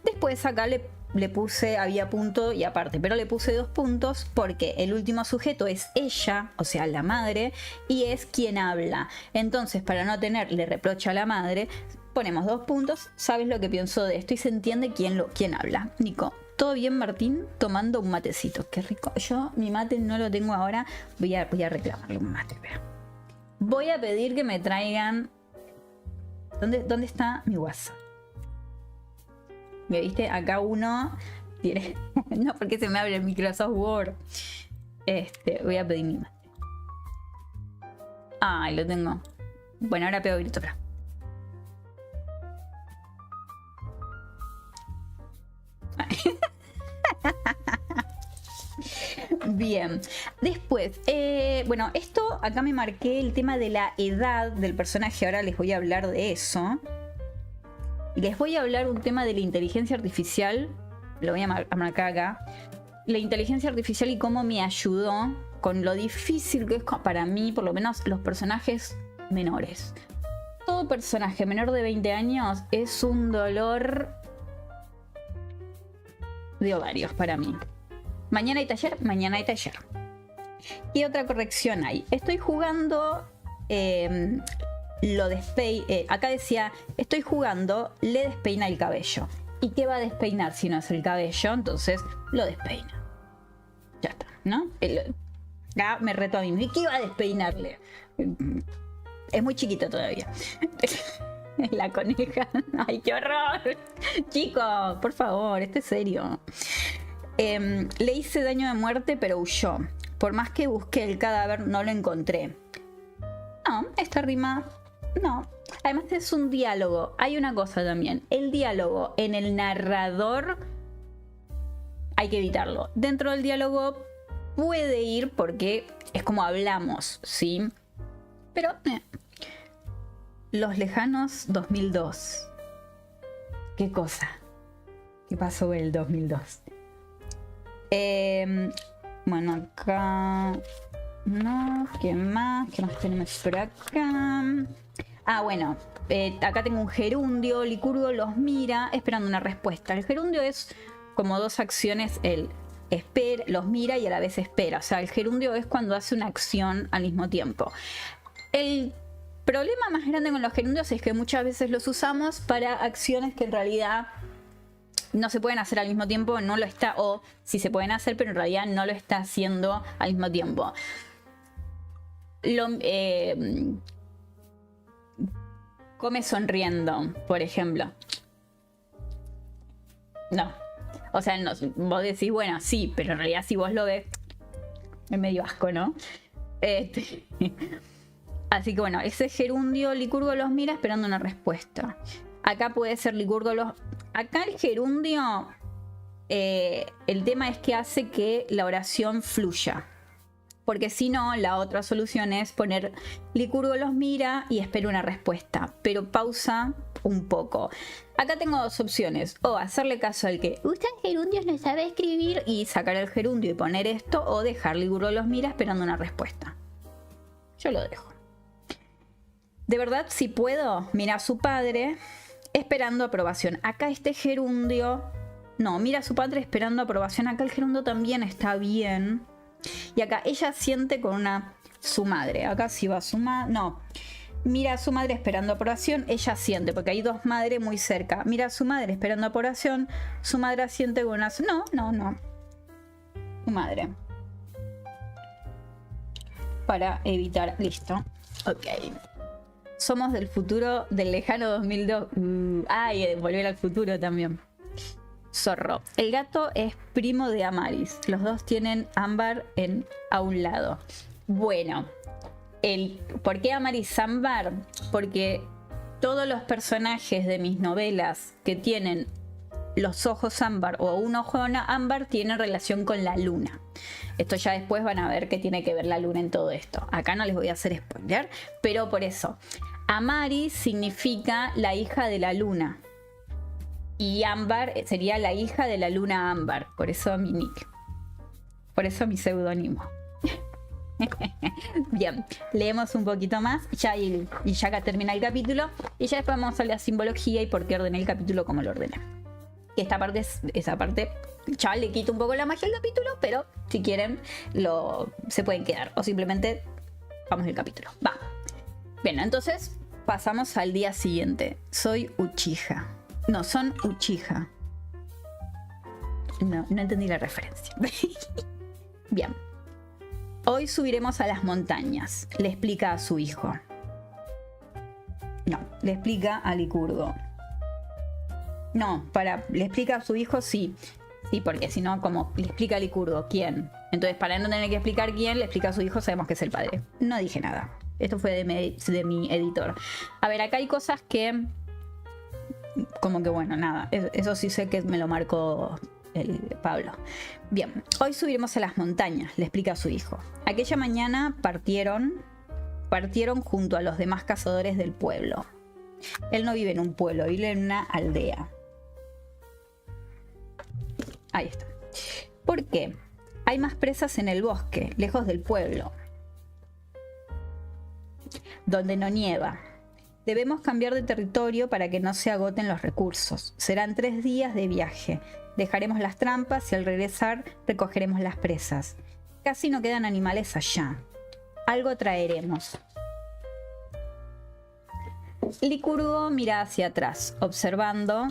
Después acá le le puse, había punto y aparte, pero le puse 2 puntos porque el último sujeto es ella, o sea, la madre, y es quien habla. Entonces, para no tenerle reproche a la madre, ponemos 2 puntos. ¿Sabes lo que pienso de esto? Y se entiende quién habla. Nico, ¿todo bien, Martín? Tomando un matecito. Qué rico. Yo mi mate no lo tengo ahora. Voy a reclamarle un mate. Espera. Voy a pedir que me traigan... ¿Dónde está mi WhatsApp? ¿Me viste? Acá uno tiene... No, porque se me abre el Microsoft Word. Voy a pedir mi mate. Ay, lo tengo. Bueno, ahora pego grito, pero... Bien, después, bueno, esto acá me marqué el tema de la edad del personaje. Ahora les voy a hablar de eso. Les voy a hablar un tema de la inteligencia artificial. Lo voy a marcar acá. La inteligencia artificial y cómo me ayudó con lo difícil que es para mí, por lo menos, los personajes menores. Todo personaje menor de 20 años es un dolor de ovarios para mí. Mañana hay taller, mañana hay taller. ¿Qué otra corrección hay? Estoy jugando acá decía, estoy jugando, le despeina el cabello. ¿Y qué va a despeinar si no es el cabello? Entonces lo despeina. Ya está, ¿no? Ya me reto a mí. ¿Y qué va a despeinarle? Es muy chiquito todavía. La coneja. ¡Ay, qué horror! Chicos, por favor, esto es serio. Le hice daño de muerte, pero huyó. Por más que busqué el cadáver, no lo encontré. No, esta rima... No. Además es un diálogo. Hay una cosa también. El diálogo en el narrador hay que evitarlo. Dentro del diálogo puede ir porque es como hablamos, ¿sí? Pero... Los lejanos 2002. ¿Qué cosa? ¿Qué pasó en el 2002? Bueno, acá... No, ¿qué más? ¿Qué más tenemos por acá? Ah, bueno, acá tengo un gerundio. Licurgo los mira esperando una respuesta. El gerundio es como 2 acciones. Él espera, los mira y a la vez espera. O sea, el gerundio es cuando hace una acción al mismo tiempo. El problema más grande con los gerundios es que muchas veces los usamos para acciones que en realidad no se pueden hacer al mismo tiempo, no lo está, o sí se pueden hacer, pero en realidad no lo está haciendo al mismo tiempo. Come sonriendo, por ejemplo. No. O sea, no, vos decís, bueno, sí, pero en realidad si vos lo ves, es medio asco, ¿no? Así que bueno, ese gerundio, Licurgo los mira esperando una respuesta. Acá puede ser Licurgo los... Acá el gerundio, el tema es que hace que la oración fluya. Porque si no, la otra solución es poner Licurgo los mira y espera una respuesta. Pero pausa un poco. Acá tengo 2 opciones. O hacerle caso al que usa gerundios, no sabe escribir, y sacar el gerundio y poner esto. O dejar Licurgo los mira esperando una respuesta. Yo lo dejo. De verdad, si puedo, mira a su padre esperando aprobación. Acá este gerundio... No, mira a su padre esperando aprobación. Acá el gerundio también está bien. Y acá ella siente con su madre. Acá sí va su madre. No. Mira a su madre esperando aprobación. Ella siente, porque hay 2 madres muy cerca. Mira a su madre esperando aprobación. Su madre siente con una... No. Su madre. Para evitar... Listo. Ok. Somos del futuro, del lejano 2002. Ay, volver al futuro también. Zorro. El gato es primo de Amaris. Los 2 tienen ámbar a un lado. Bueno, ¿por qué Amaris ámbar? Porque todos los personajes de mis novelas que tienen los ojos ámbar o un ojo ámbar tienen relación con la luna. Esto ya después van a ver qué tiene que ver la luna en todo esto. Acá no les voy a hacer spoiler, pero por eso. Amaris significa la hija de la luna. Y ámbar sería la hija de la luna ámbar. Por eso mi nick. Por eso mi seudónimo. Bien, leemos un poquito más. Y ya acá termina el capítulo. Y ya después vamos a la simbología y por qué ordené el capítulo como lo ordené. Que esa parte ya le quita un poco la magia al capítulo, pero si quieren se pueden quedar o simplemente vamos al capítulo. Va. Bien, entonces pasamos al día siguiente. Soy Uchiha. No, son Uchiha. No entendí la referencia. Bien. Hoy subiremos a las montañas, le explica a su hijo. No, le explica a Licurgo. No, le explica a su hijo, sí. Sí, porque si no, como le explica a Licurgo, ¿quién? Entonces, para no tener que explicar quién, le explica a su hijo, sabemos que es el padre. No dije nada. Esto fue de mi editor. A ver, acá hay cosas que... Como que bueno, nada. Eso sí sé que me lo marcó Pablo. Bien, hoy subiremos a las montañas, le explica a su hijo. Aquella mañana partieron junto a los demás cazadores del pueblo. Él no vive en un pueblo, vive en una aldea. Ahí está. ¿Por qué? Hay más presas en el bosque, lejos del pueblo, donde no nieva. Debemos cambiar de territorio para que no se agoten los recursos. Serán 3 días de viaje. Dejaremos las trampas y al regresar recogeremos las presas. Casi no quedan animales allá. Algo traeremos. Licurgo mira hacia atrás, observando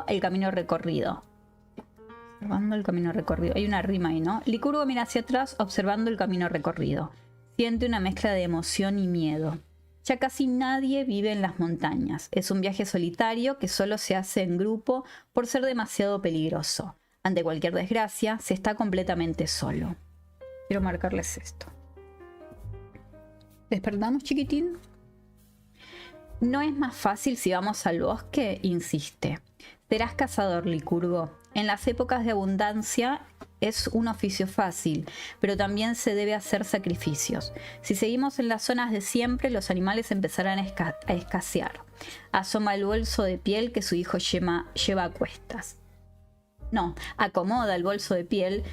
el camino recorrido. Observando el camino recorrido. Hay una rima ahí, ¿no? Licurgo mira hacia atrás, observando el camino recorrido. Siente una mezcla de emoción y miedo. Ya casi nadie vive en las montañas. Es un viaje solitario que solo se hace en grupo por ser demasiado peligroso. Ante cualquier desgracia, se está completamente solo. Quiero marcarles esto. ¿Despertamos, chiquitín? No es más fácil si vamos al bosque, insiste. Serás cazador, Licurgo. En las épocas de abundancia es un oficio fácil, pero también se debe hacer sacrificios. Si seguimos en las zonas de siempre, los animales empezarán a escasear. Asoma el bolso de piel que su hijo lleva a cuestas. No, acomoda el bolso de piel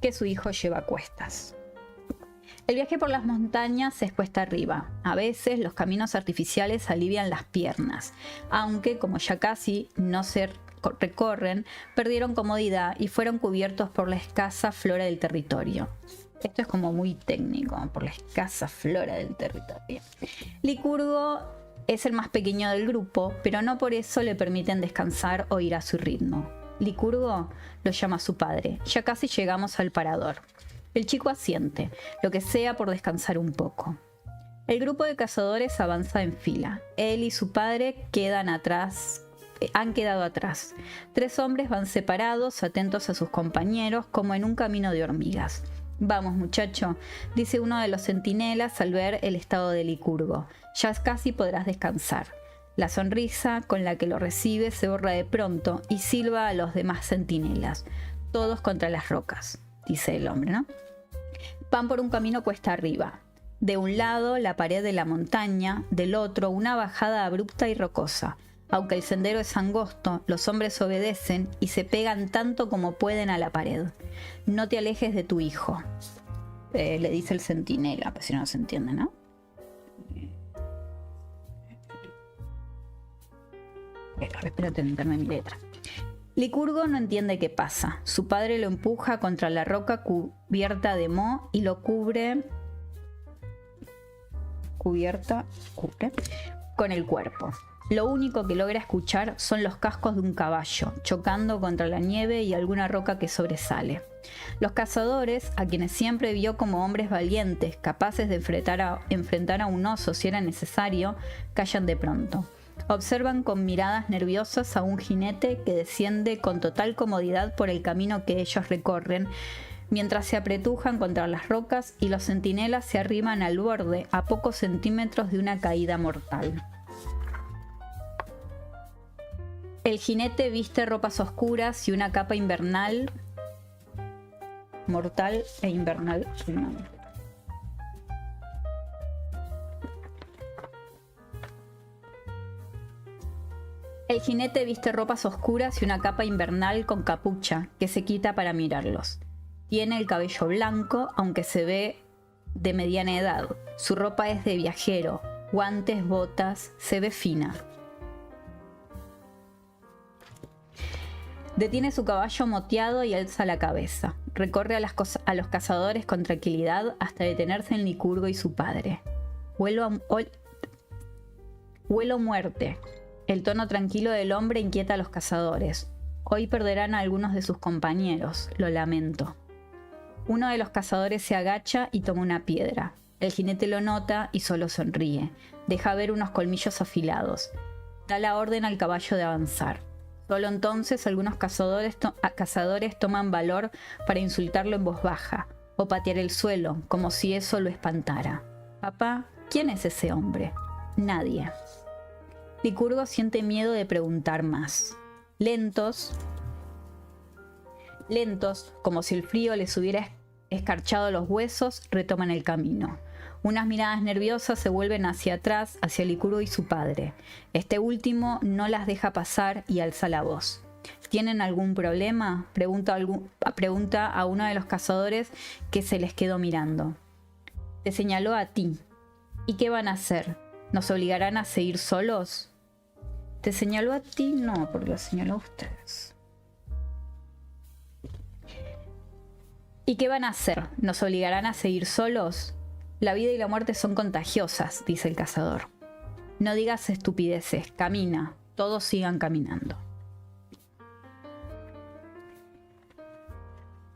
que su hijo lleva a cuestas. El viaje por las montañas es cuesta arriba. A veces los caminos artificiales alivian las piernas, aunque como ya casi no se recorren, perdieron comodidad y fueron cubiertos por la escasa flora del territorio. Esto es como muy técnico, por la escasa flora del territorio. Licurgo es el más pequeño del grupo, pero no por eso le permiten descansar o ir a su ritmo. Licurgo lo llama a su padre. Ya casi llegamos al parador. El chico asiente, lo que sea por descansar un poco. El grupo de cazadores avanza en fila. Él y su padre han quedado atrás. 3 hombres van separados, atentos a sus compañeros, como en un camino de hormigas. Vamos, muchacho, dice uno de los centinelas al ver el estado de Licurgo. Ya casi podrás descansar. La sonrisa con la que lo recibe se borra de pronto y silba a los demás centinelas. Todos contra las rocas, dice el hombre, ¿no? Van por un camino cuesta arriba. De un lado, la pared de la montaña, del otro, una bajada abrupta y rocosa. Aunque el sendero es angosto, los hombres obedecen y se pegan tanto como pueden a la pared. No te alejes de tu hijo, le dice el centinela, pues si no se entiende, ¿no? Espero entenderme mi letra. Licurgo no entiende qué pasa. Su padre lo empuja contra la roca cubierta de moho y lo cubre con el cuerpo. Lo único que logra escuchar son los cascos de un caballo, chocando contra la nieve y alguna roca que sobresale. Los cazadores, a quienes siempre vio como hombres valientes, capaces de enfrentar a un oso si era necesario, callan de pronto. Observan con miradas nerviosas a un jinete que desciende con total comodidad por el camino que ellos recorren, mientras se apretujan contra las rocas y los centinelas se arriman al borde a pocos centímetros de una caída mortal. El jinete viste ropas oscuras y una capa invernal, mortal e invernal. El jinete viste ropas oscuras y una capa invernal con capucha que se quita para mirarlos. Tiene el cabello blanco, aunque se ve de mediana edad. Su ropa es de viajero, guantes, botas, se ve fina. Detiene su caballo moteado y alza la cabeza. Recorre a los cazadores con tranquilidad hasta detenerse en Licurgo y su padre. Huelo muerte. El tono tranquilo del hombre inquieta a los cazadores. Hoy perderán a algunos de sus compañeros, lo lamento. Uno de los cazadores se agacha y toma una piedra. El jinete lo nota y solo sonríe. Deja ver unos colmillos afilados. Da la orden al caballo de avanzar. Solo entonces algunos cazadores toman valor para insultarlo en voz baja o patear el suelo, como si eso lo espantara. Papá, ¿quién es ese hombre? Nadie. Licurgo siente miedo de preguntar más. Lentos, como si el frío les hubiera escarchado los huesos, retoman el camino. Unas miradas nerviosas se vuelven hacia atrás, hacia Licurgo y su padre. Este último no las deja pasar y alza la voz. ¿Tienen algún problema?, pregunta a uno de los cazadores que se les quedó mirando. Te señaló a ti. ¿Y qué van a hacer? ¿Nos obligarán a seguir solos? Te señaló a ti, no, porque lo señaló a ustedes. ¿Y qué van a hacer? ¿Nos obligarán a seguir solos? La vida y la muerte son contagiosas, dice el cazador. No digas estupideces, camina, todos sigan caminando.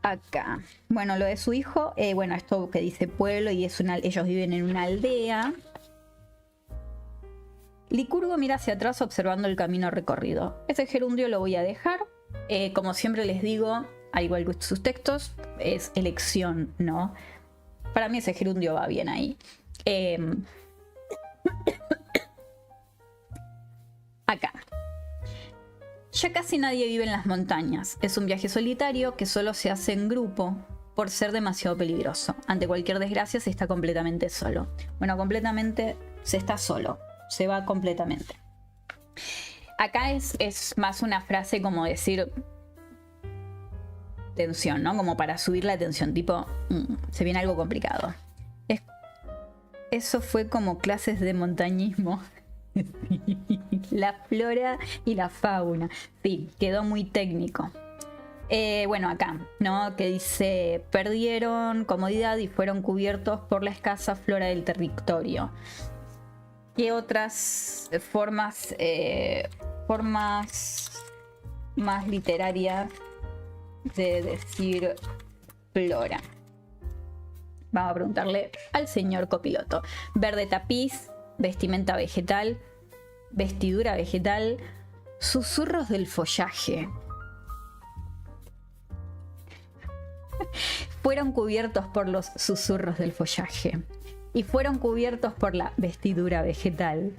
Acá, bueno, lo de su hijo, esto que dice pueblo y ellos viven en una aldea. Licurgo mira hacia atrás observando el camino recorrido. Ese gerundio lo voy a dejar. Como siempre les digo, al igual que sus textos, es elección, ¿no? Para mí ese gerundio va bien ahí. Acá. Ya casi nadie vive en las montañas. Es un viaje solitario que solo se hace en grupo por ser demasiado peligroso. Ante cualquier desgracia se está completamente solo. Bueno, completamente se está solo. Se va completamente. Acá es más una frase como decir tensión, ¿no? Como para subir la tensión, tipo, se viene algo complicado. Eso fue como clases de montañismo. La flora y la fauna. Sí, quedó muy técnico. Bueno, acá, ¿no? Que dice, perdieron comodidad y fueron cubiertos por la escasa flora del territorio. ¿Qué otras formas más literarias de decir flora? Vamos a preguntarle al señor copiloto. Verde tapiz, vestimenta vegetal, vestidura vegetal, susurros del follaje. Fueron cubiertos por los susurros del follaje. Y fueron cubiertos por la vestidura vegetal.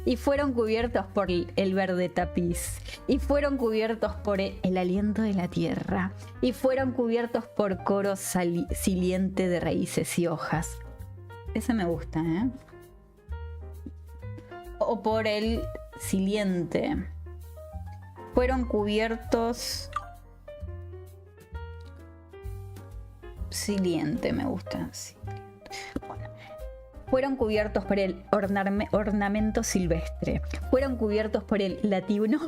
Y fueron cubiertos por el verde tapiz. Y fueron cubiertos por el aliento de la tierra. Y fueron cubiertos por coro siliente de raíces y hojas. Ese me gusta, ¿eh? O por el siliente. Fueron cubiertos... Siliente, me gusta. Siliente. Bueno. Fueron cubiertos por el ornamento silvestre. Fueron cubiertos por el latino.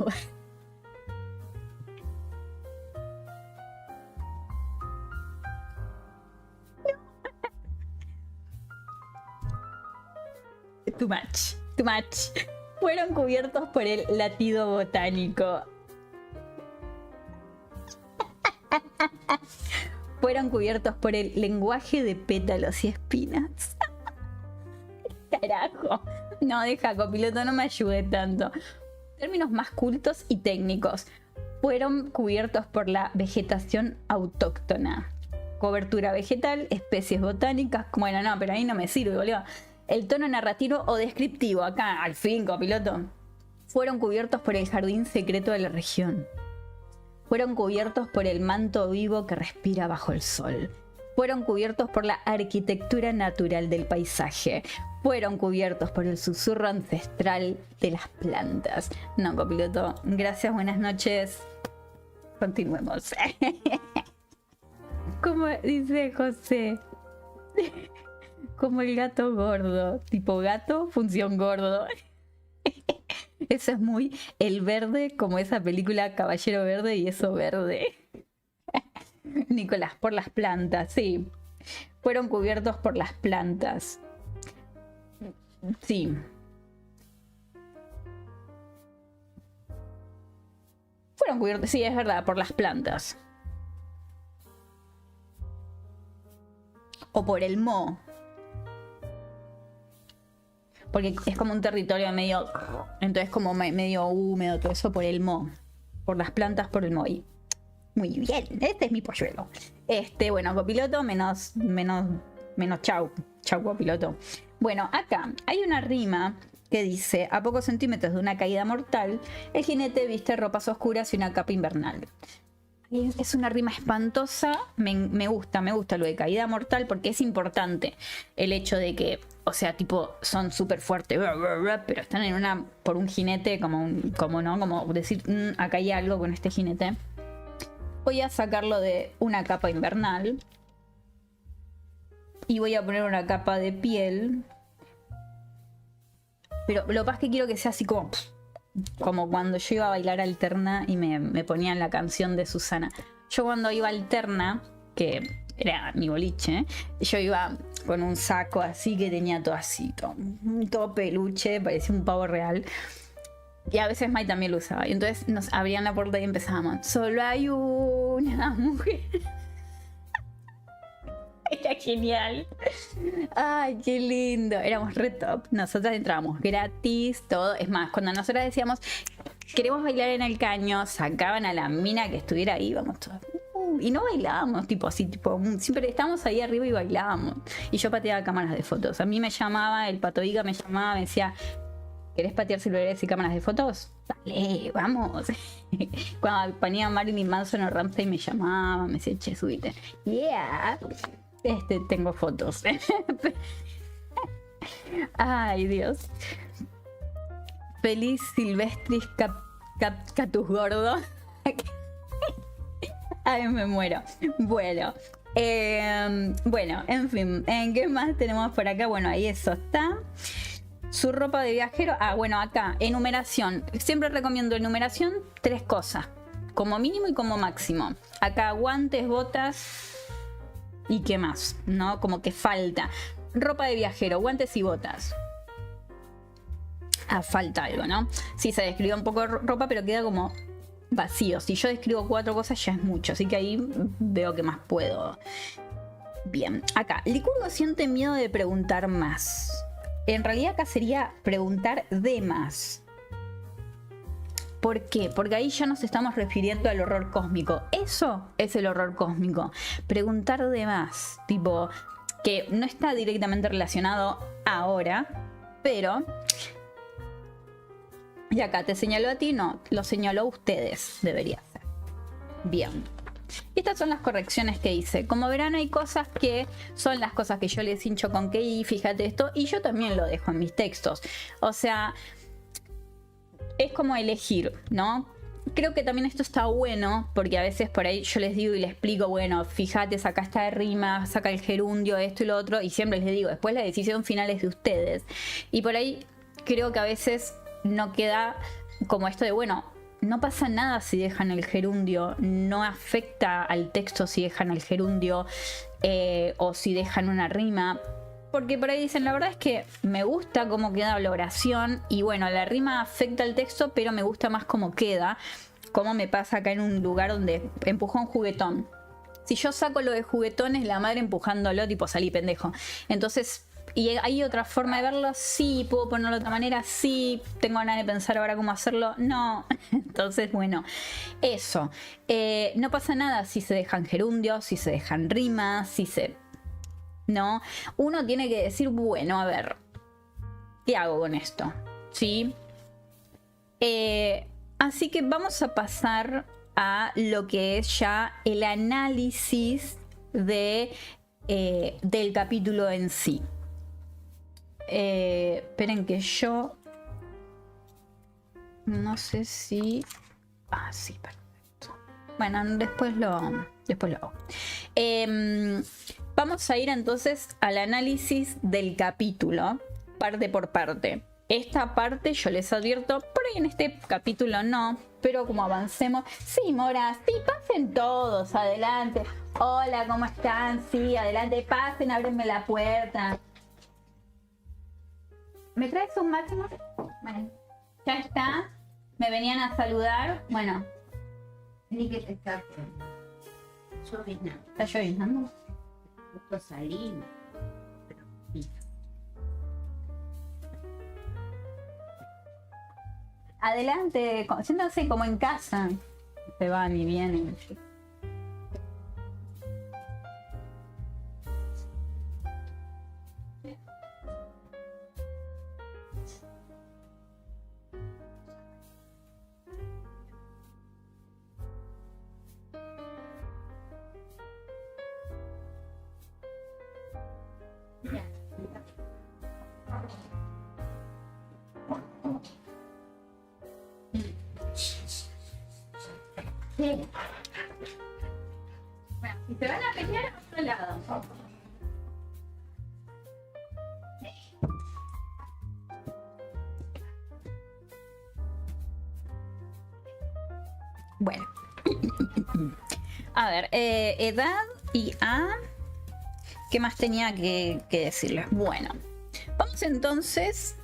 Too much. Fueron cubiertos por el latido botánico. Fueron cubiertos por el lenguaje de pétalos y espinas. Carajo. No, deja, copiloto, no me ayude tanto. Términos más cultos y técnicos. Fueron cubiertos por la vegetación autóctona. Cobertura vegetal, especies botánicas. Bueno, no, pero ahí no me sirve, boludo. El tono narrativo o descriptivo, acá, al fin, copiloto. Fueron cubiertos por el jardín secreto de la región. Fueron cubiertos por el manto vivo que respira bajo el sol. Fueron cubiertos por la arquitectura natural del paisaje. Fueron cubiertos por el susurro ancestral de las plantas. No, copiloto, gracias, buenas noches. Continuemos. Como dice José, como el gato gordo. Tipo gato, función gordo. Eso es muy el verde, como esa película Caballero Verde y eso verde. Nicolás, por las plantas, sí. Fueron cubiertos por las plantas. Sí. Fueron cubiertos, sí, es verdad, por las plantas. O por el moho. Porque es como un territorio medio... Entonces como medio húmedo, todo eso por el moho. Por las plantas, por el moho. Muy bien, este es mi polluelo. Bueno, copiloto menos chau. Chau, copiloto. Bueno, acá hay una rima que dice: a pocos centímetros de una caída mortal, el jinete viste ropas oscuras y una capa invernal. Es una rima espantosa. Me gusta lo de caída mortal porque es importante el hecho de que, o sea, tipo, son súper fuertes, pero están en por un jinete, como decir, acá hay algo con este jinete. Voy a sacarlo de una capa invernal y voy a poner una capa de piel. Pero lo que pasa es que quiero que sea así como cuando yo iba a bailar alterna y me ponían la canción de Susana. Yo cuando iba alterna, que era mi boliche, yo iba con un saco así que tenía todo así, todo peluche, parecía un pavo real. Y a veces Mai también lo usaba. Y entonces nos abrían la puerta y empezábamos: solo hay una mujer. Era genial. Ay, qué lindo. Éramos re top. Nosotras entrábamos gratis, todo. Es más, cuando nosotras decíamos queremos bailar en el caño, sacaban a la mina que estuviera ahí, vamos todos. Y no bailábamos, tipo así, siempre estábamos ahí arriba y bailábamos. Y yo pateaba cámaras de fotos. A mí me llamaba, el Pato Viga me llamaba, me decía: ¿querés patear celulares y cámaras de fotos? Dale, vamos. Cuando ponía Marilyn Manson o Ramsey me llamaba, me decía: che, subite. Yeah. Tengo fotos. Ay, Dios. Feliz Silvestris Catus Gordo. Ay, me muero. Bueno. Bueno, en fin. ¿Qué más tenemos por acá? Bueno, ahí eso está. Su ropa de viajero. Bueno, acá, enumeración. Siempre recomiendo enumeración, 3 cosas. Como mínimo y como máximo. Acá, guantes, botas. ¿Y qué más? ¿No? Como que falta. Ropa de viajero, guantes y botas. Falta algo, ¿no? Sí, se describió un poco ropa, pero queda como vacío. Si yo describo 4 cosas ya es mucho. Así que ahí veo que más puedo. Bien, acá. Licurgo siente miedo de preguntar más. En realidad acá sería preguntar de más. ¿Por qué? Porque ahí ya nos estamos refiriendo al horror cósmico. Eso es el horror cósmico. Preguntar de más. Tipo, que no está directamente relacionado ahora, pero... Y acá, ¿te señaló a ti? No, lo señaló a ustedes, debería ser. Bien. Estas son las correcciones que hice. Como verán, hay cosas que son las cosas que yo les hincho con que y fíjate esto, y yo también lo dejo en mis textos. O sea, es como elegir, ¿no? Creo que también esto está bueno, porque a veces por ahí yo les digo y les explico, bueno, fíjate, saca esta rima, saca el gerundio, esto y lo otro, y siempre les digo, después la decisión final es de ustedes. Y por ahí creo que a veces no queda como esto de, bueno, no pasa nada si dejan el gerundio, no afecta al texto si dejan el gerundio o si dejan una rima. Porque por ahí dicen, la verdad es que me gusta cómo queda la oración y bueno, la rima afecta al texto, pero me gusta más cómo queda, como me pasa acá en un lugar donde empujó un juguetón. Si yo saco lo de juguetón es la madre empujándolo, tipo salí pendejo. Entonces, ¿y hay otra forma de verlo? Sí. ¿Puedo ponerlo de otra manera? Sí. ¿Tengo ganas de pensar ahora cómo hacerlo? No. Entonces, bueno, eso. No pasa nada si se dejan gerundios, si se dejan rimas, si se... ¿No? Uno tiene que decir, bueno, a ver, ¿qué hago con esto? ¿Sí? Así que vamos a pasar a lo que es ya el análisis del capítulo en sí. Esperen que yo... No sé si... sí, perfecto. Bueno, después lo hago. Vamos a ir entonces al análisis del capítulo, parte por parte. esta parte yo les advierto, por ahí en este capítulo no, pero como avancemos, sí, moras, sí, pasen todos, adelante. Hola, ¿cómo están? Sí, adelante, pasen, ábrenme la puerta. ¿Me traes un máximo? Bueno, ya está. Me venían a saludar. Bueno.
Ni que te está llovinando.
¿Está llovinando?
Justo salimos. Pero mira.
Adelante, siéntanse como en casa. Se van y vienen. Sí. Bueno, si se van a pelear a otro lado. Bueno. A ver, edad y A. ¿Qué más tenía que decirles? Bueno, vamos entonces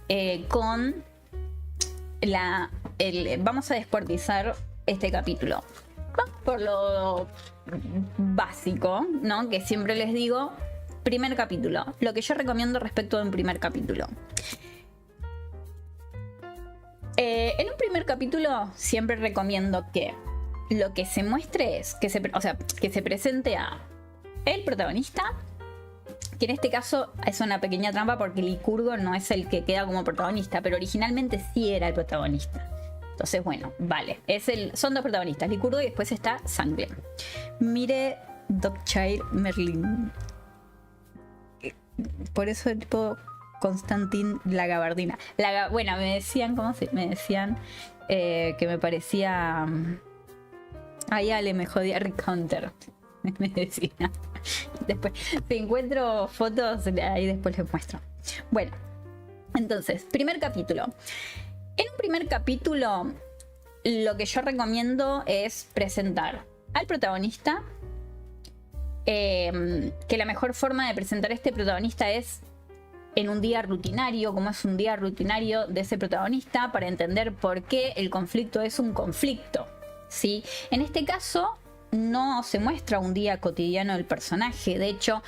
con vamos a descuartizar este capítulo. Vamos por lo básico, ¿no? Que siempre les digo, primer capítulo. Lo que yo recomiendo respecto de un primer capítulo. En un primer capítulo siempre recomiendo que lo que se muestre es que se presente a el protagonista, que en este caso es una pequeña trampa porque Licurgo no es el que queda como protagonista, pero originalmente sí era el protagonista. Entonces, bueno, vale. Son dos protagonistas, Licurgo y después está Sanglen. Mire Dogchild Merlin. Por eso tipo Constantin la gabardina. Bueno, me decían, me decían que me parecía... Ay, Ale, me jodía Rick Hunter. Me decía. Después, si encuentro fotos, ahí después les muestro. Bueno, entonces, primer capítulo. En un primer capítulo, lo que yo recomiendo es presentar al protagonista. Que la mejor forma de presentar a este protagonista es en un día rutinario, como es un día rutinario de ese protagonista, para entender por qué el conflicto es un conflicto, ¿sí? En este caso, no se muestra un día cotidiano del personaje. De hecho,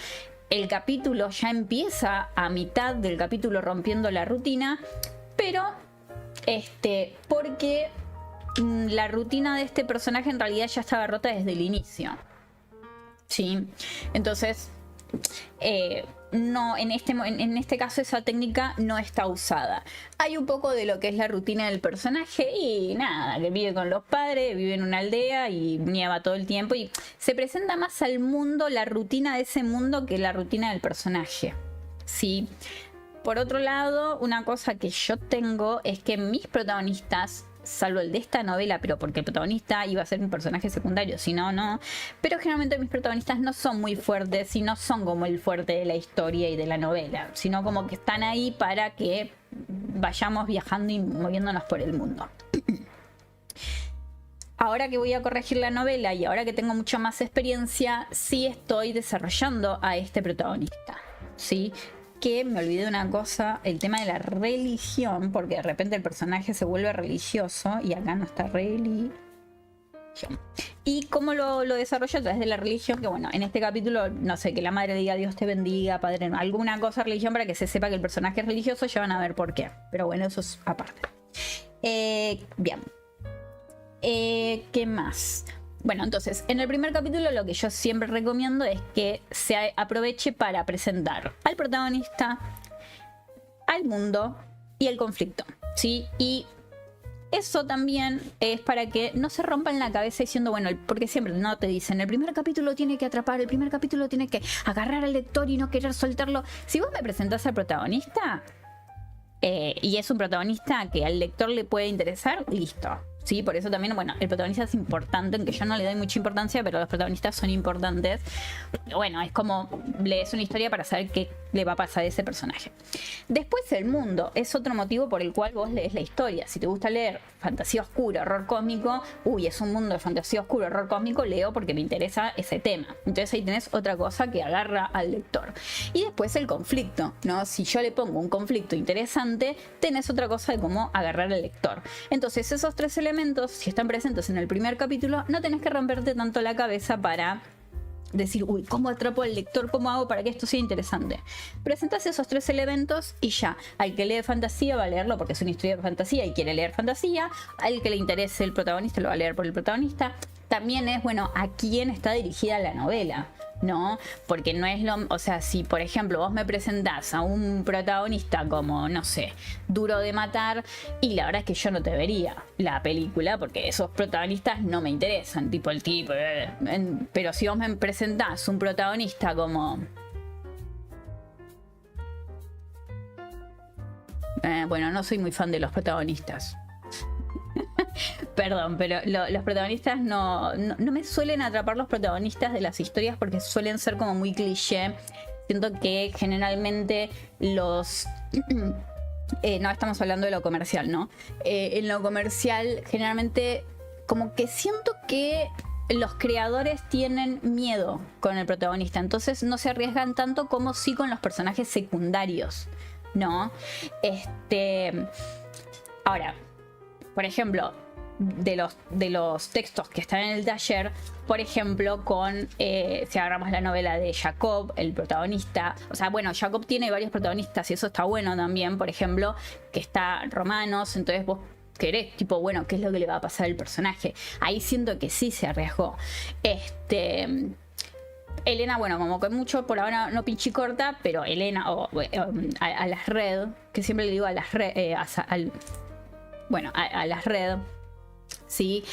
el capítulo ya empieza a mitad del capítulo rompiendo la rutina, pero porque la rutina de este personaje en realidad ya estaba rota desde el inicio, ¿sí? Entonces, no, en este caso esa técnica no está usada. Hay un poco de lo que es la rutina del personaje y nada, que vive con los padres, vive en una aldea y nieva todo el tiempo y se presenta más al mundo, la rutina de ese mundo, que la rutina del personaje, ¿sí? Por otro lado, una cosa que yo tengo es que mis protagonistas, salvo el de esta novela, pero porque el protagonista iba a ser un personaje secundario, si no, no. Pero generalmente mis protagonistas no son muy fuertes y no son como el fuerte de la historia y de la novela, sino como que están ahí para que vayamos viajando y moviéndonos por el mundo. Ahora que voy a corregir la novela y ahora que tengo mucha más experiencia, sí estoy desarrollando a este protagonista, ¿sí? Que me olvidé de una cosa, el tema de la religión, porque de repente el personaje se vuelve religioso y acá no está religión. Y cómo lo desarrollo a través de la religión, que bueno, en este capítulo, no sé, que la madre diga Dios te bendiga, padre, alguna cosa religión para que se sepa que el personaje es religioso, ya van a ver por qué. Pero bueno, eso es aparte. Bien. ¿Qué más? Bueno, entonces, en el primer capítulo lo que yo siempre recomiendo es que se aproveche para presentar al protagonista, al mundo y el conflicto, ¿sí? Y eso también es para que no se rompan la cabeza diciendo, bueno, porque siempre no te dicen, el primer capítulo tiene que atrapar, el primer capítulo tiene que agarrar al lector y no querer soltarlo. Si vos me presentás al protagonista, y es un protagonista que al lector le puede interesar, listo. Sí, por eso también, bueno, el protagonista es importante, aunque yo no le doy mucha importancia, pero los protagonistas son importantes. Bueno, es como lees una historia para saber qué le va a pasar a ese personaje. Después el mundo es otro motivo por el cual vos lees la historia. Si te gusta leer fantasía oscura, horror cósmico, es un mundo de fantasía oscura, horror cósmico, leo porque me interesa ese tema. Entonces ahí tenés otra cosa que agarra al lector. Y después el conflicto, ¿no? Si yo le pongo un conflicto interesante, tenés otra cosa de cómo agarrar al lector. Entonces esos tres elementos, si están presentes en el primer capítulo, no tenés que romperte tanto la cabeza para decir, ¿cómo atrapo al lector? ¿Cómo hago para que esto sea interesante? Presentás esos tres elementos y ya. Al que lee fantasía va a leerlo porque es una historia de fantasía y quiere leer fantasía. Al que le interese el protagonista lo va a leer por el protagonista. También es, bueno, a quién está dirigida la novela, ¿no? Porque no es lo... O sea, si por ejemplo vos me presentás a un protagonista como, no sé, Duro de Matar, y la verdad es que yo no te vería la película porque esos protagonistas no me interesan, tipo el tipo... Pero si vos me presentás un protagonista como... bueno, no soy muy fan de los protagonistas. Perdón, pero los protagonistas no me suelen atrapar los protagonistas de las historias porque suelen ser como muy cliché. Siento que generalmente los... no estamos hablando de lo comercial, ¿no? En lo comercial generalmente como que siento que los creadores tienen miedo con el protagonista, entonces no se arriesgan tanto como sí con los personajes secundarios, ¿no? Ahora, por ejemplo, de los textos que están en el taller, por ejemplo, si agarramos la novela de Jacob, el protagonista, o sea, bueno, Jacob tiene varios protagonistas y eso está bueno también, por ejemplo, que está Romanos, entonces vos querés, tipo, bueno, ¿qué es lo que le va a pasar al personaje? Ahí siento que sí se arriesgó. Elena, bueno, como que mucho por ahora no pinchicorta, pero Elena, a las Red, que siempre le digo a las Red, a las Red, ¿sí?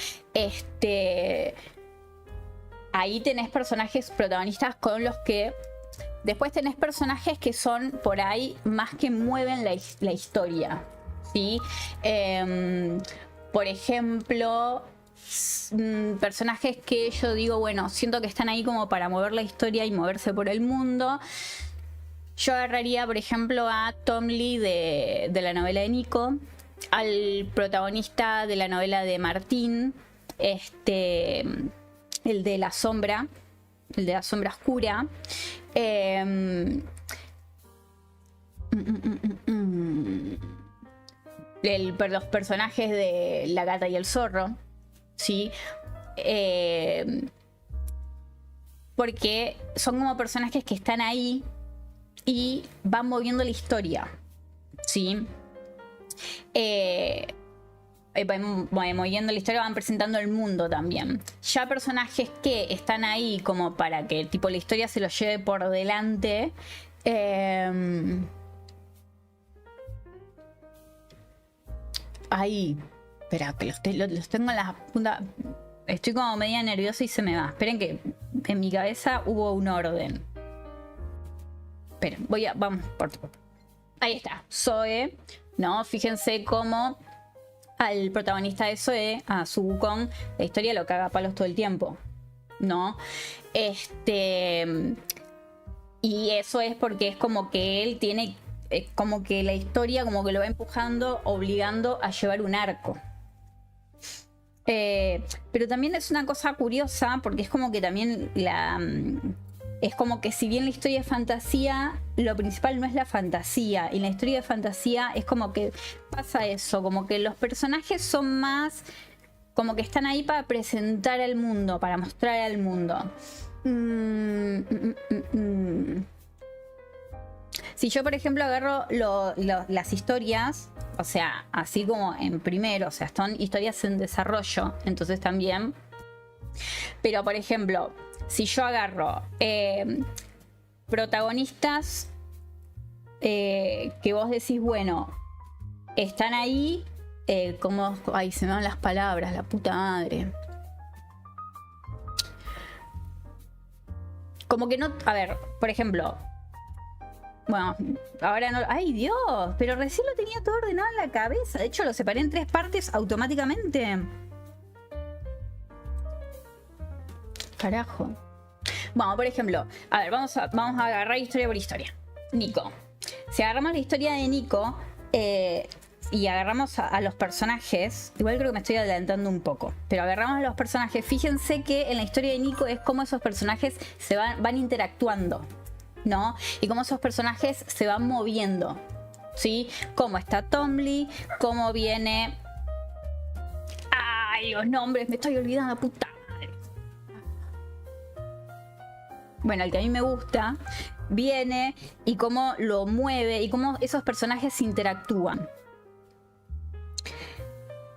Ahí tenés personajes protagonistas con los que... Después tenés personajes que son por ahí más que mueven la historia, ¿sí? Por ejemplo, personajes que yo digo, bueno, siento que están ahí como para mover la historia y moverse por el mundo. Yo agarraría, por ejemplo, a Tom Lee de la novela de Nico, al protagonista de la novela de Martín, el de la sombra oscura, los personajes de La Gata y el Zorro, ¿sí? Porque son como personajes que están ahí y van moviendo la historia, ¿sí? Moviendo la historia, van presentando el mundo también. Ya personajes que están ahí como para que tipo la historia se los lleve por delante. Ahí, espera, que los tengo en la punta. Estoy como media nerviosa y se me va. Esperen que en mi cabeza hubo un orden. Esperen, vamos por... Ahí está, Zoe, ¿no? Fíjense cómo al protagonista de Zoe, a Su Wukong, la historia lo caga a palos todo el tiempo, ¿no? Y eso es porque es como que él tiene... como que la historia como que lo va empujando, obligando a llevar un arco. Pero también es una cosa curiosa porque es como que también es como que si bien la historia es fantasía, lo principal no es la fantasía. Y en la historia de fantasía es como que pasa eso, como que los personajes son más como que están ahí para presentar al mundo, para mostrar al mundo. Si yo, por ejemplo, agarro las historias, o sea, así como en primero, o sea, son historias en desarrollo, entonces también. Pero, por ejemplo, si yo agarro protagonistas que vos decís, bueno, están ahí, como... Ay, se me van las palabras, la puta madre. Como que no... A ver, por ejemplo... Bueno, ahora no... ¡Ay, Dios! Pero recién lo tenía todo ordenado en la cabeza. De hecho, lo separé en 3 partes automáticamente. Carajo. Bueno, por ejemplo, a ver, vamos a agarrar historia por historia. Nico. Si agarramos la historia de Nico y agarramos a los personajes, igual creo que me estoy adelantando un poco, pero agarramos a los personajes, fíjense que en la historia de Nico es como esos personajes se van interactuando, ¿no? Y cómo esos personajes se van moviendo, ¿sí? Cómo está Tomly, cómo viene... ¡Ay, los nombres! Me estoy olvidando, puta madre. Bueno, el que a mí me gusta viene y cómo lo mueve y cómo esos personajes interactúan.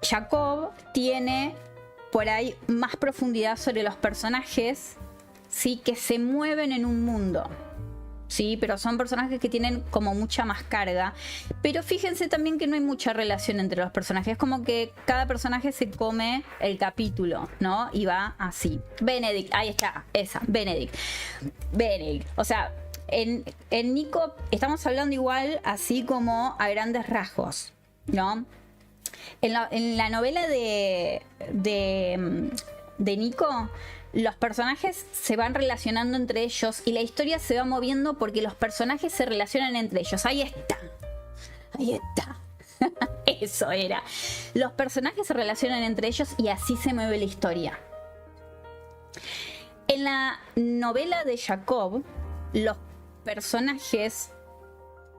Jacob tiene por ahí más profundidad sobre los personajes, ¿sí? Que se mueven en un mundo, ¿sí? Pero son personajes que tienen como mucha más carga. Pero fíjense también que no hay mucha relación entre los personajes. Es como que cada personaje se come el capítulo, ¿no? Y va así. Benedict, ahí está, esa, Benedict. O sea, en Nico estamos hablando igual así como a grandes rasgos, ¿no? En la novela de Nico, los personajes se van relacionando entre ellos y la historia se va moviendo porque los personajes se relacionan entre ellos. Ahí está. Eso era. Los personajes se relacionan entre ellos y así se mueve la historia. En la novela de Jacob, los personajes,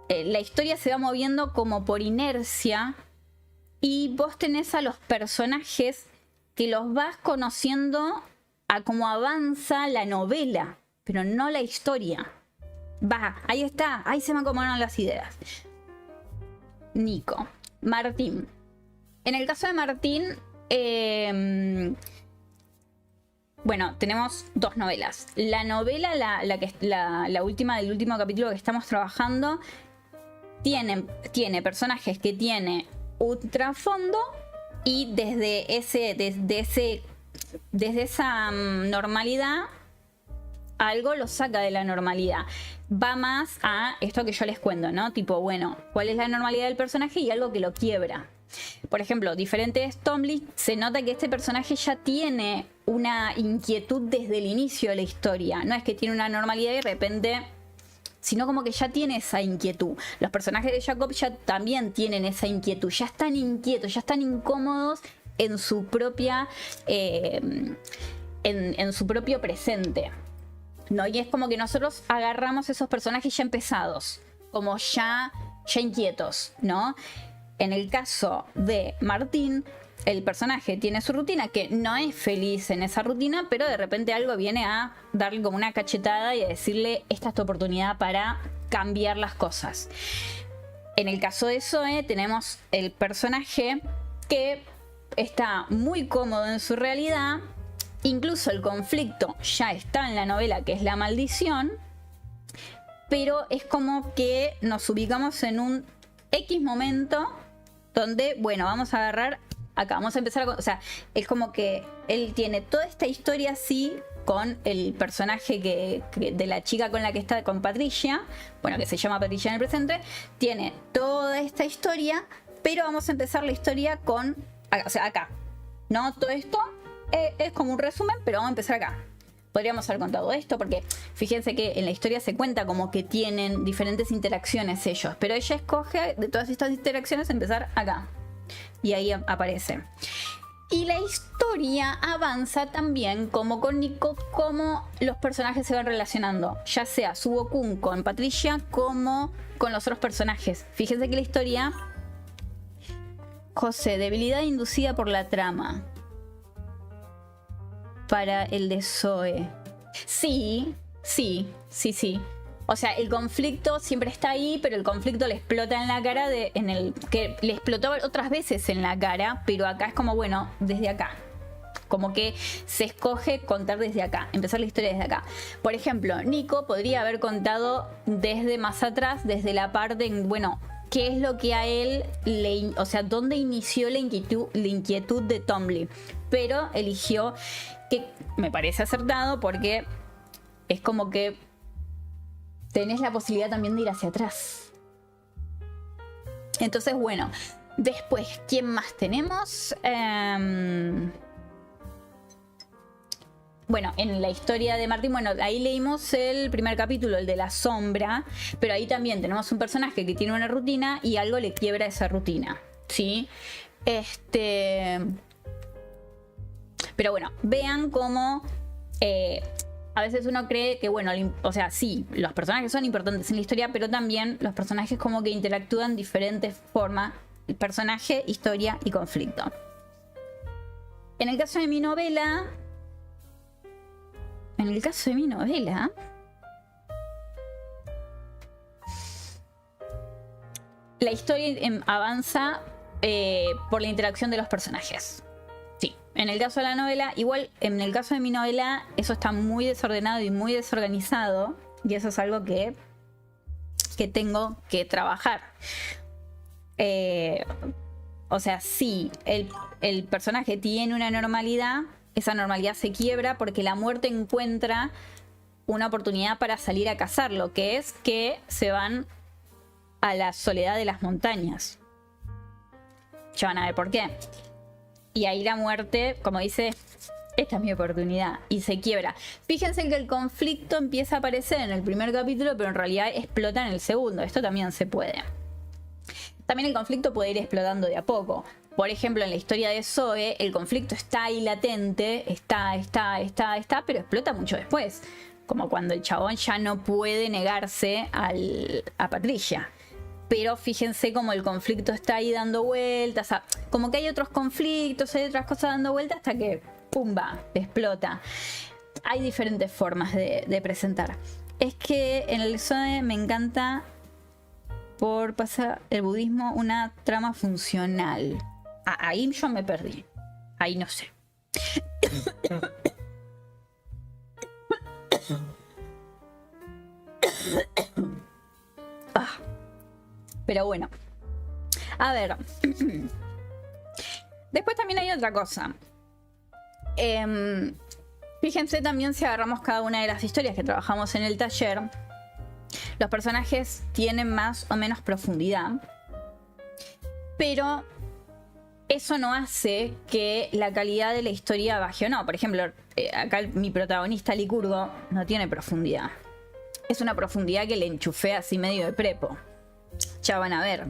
la historia se va moviendo como por inercia. Y vos tenés a los personajes que los vas conociendo a cómo avanza la novela, pero no la historia. Ahí está, ahí se me acomodaron las ideas. Nico, Martín. En el caso de Martín, bueno, tenemos 2 novelas. La novela, la última del último capítulo que estamos trabajando, tiene personajes que tiene un trasfondo y desde esa normalidad algo lo saca de la normalidad. Va más a esto que yo les cuento, ¿no? Tipo, bueno, ¿cuál es la normalidad del personaje y algo que lo quiebra? Por ejemplo, diferente es Tomly, se nota que este personaje ya tiene una inquietud desde el inicio de la historia. No es que tiene una normalidad y de repente... sino como que ya tiene esa inquietud. Los personajes de Jacob ya también tienen esa inquietud, ya están inquietos, ya están incómodos en su propia en su propio presente, ¿no? Y es como que nosotros agarramos esos personajes ya empezados, como ya inquietos, ¿no? En el caso de Martín, el personaje tiene su rutina, que no es feliz en esa rutina, pero de repente algo viene a darle como una cachetada y a decirle, esta es tu oportunidad para cambiar las cosas. En el caso de Zoe tenemos el personaje que está muy cómodo en su realidad, incluso el conflicto ya está en la novela, que es la maldición, pero es como que nos ubicamos en un X momento donde, bueno, vamos a agarrar acá, vamos a empezar o sea, es como que él tiene toda esta historia así con el personaje de la chica con la que está, con Patricia, bueno, que se llama Patricia en el presente, tiene toda esta historia, pero vamos a empezar la historia con, o sea, acá, ¿no? Todo esto es como un resumen, pero vamos a empezar acá. Podríamos haber contado esto porque fíjense que en la historia se cuenta como que tienen diferentes interacciones ellos, pero ella escoge de todas estas interacciones empezar acá. Y ahí aparece. Y la historia avanza también como con Nico, como los personajes se van relacionando, ya sea Subo-kun con Patricia como con los otros personajes. Fíjense que la historia... José, debilidad inducida por la trama. Para el de Zoe. Sí. O sea, el conflicto siempre está ahí, pero el conflicto le explota en la cara, que le explotó otras veces en la cara, pero acá es como, bueno, desde acá. Como que se escoge contar desde acá, empezar la historia desde acá. Por ejemplo, Nico podría haber contado desde más atrás, desde la parte en, bueno, qué es lo que a él, o sea, dónde inició la inquietud de Tomly. Pero eligió, que me parece acertado, porque es como que tenés la posibilidad también de ir hacia atrás. Entonces, bueno, después, ¿quién más tenemos? Bueno, en la historia de Martín, bueno, ahí leímos el primer capítulo, el de la sombra, pero ahí también tenemos un personaje que tiene una rutina y algo le quiebra esa rutina, ¿sí? Pero bueno, vean cómo a veces uno cree que, bueno, o sea, sí, los personajes son importantes en la historia, pero también los personajes como que interactúan de diferentes formas, personaje, historia y conflicto. En el caso de mi novela, la historia avanza por la interacción de los personajes. Sí, en el caso de la novela, igual en el caso de mi novela, eso está muy desordenado y muy desorganizado. Y eso es algo que tengo que trabajar. O sea, sí, el personaje tiene una normalidad. Esa normalidad se quiebra porque la muerte encuentra una oportunidad para salir a cazarlo, que es que se van a la soledad de las montañas. Ya van a ver por qué. Y ahí la muerte, como dice, esta es mi oportunidad, y se quiebra. Fíjense que el conflicto empieza a aparecer en el primer capítulo, pero en realidad explota en el segundo. Esto también se puede. También el conflicto puede ir explotando de a poco. Por ejemplo, en la historia de Zoe, el conflicto está ahí latente, está, pero explota mucho después. Como cuando el chabón ya no puede negarse a Patricia. Pero fíjense como el conflicto está ahí dando vueltas. Como que hay otros conflictos, hay otras cosas dando vueltas hasta que, ¡pumba!, explota. Hay diferentes formas de presentar. Es que en el Zoe me encanta por pasar el budismo una trama funcional. Ahí yo me perdí. Ahí no sé. Pero bueno. A ver. Después también hay otra cosa. Fíjense también si agarramos cada una de las historias que trabajamos en el taller. Los personajes tienen más o menos profundidad. Pero eso no hace que la calidad de la historia baje o no. Por ejemplo, acá mi protagonista Licurgo no tiene profundidad. Es una profundidad que le enchufé así medio de prepo. Ya van a ver.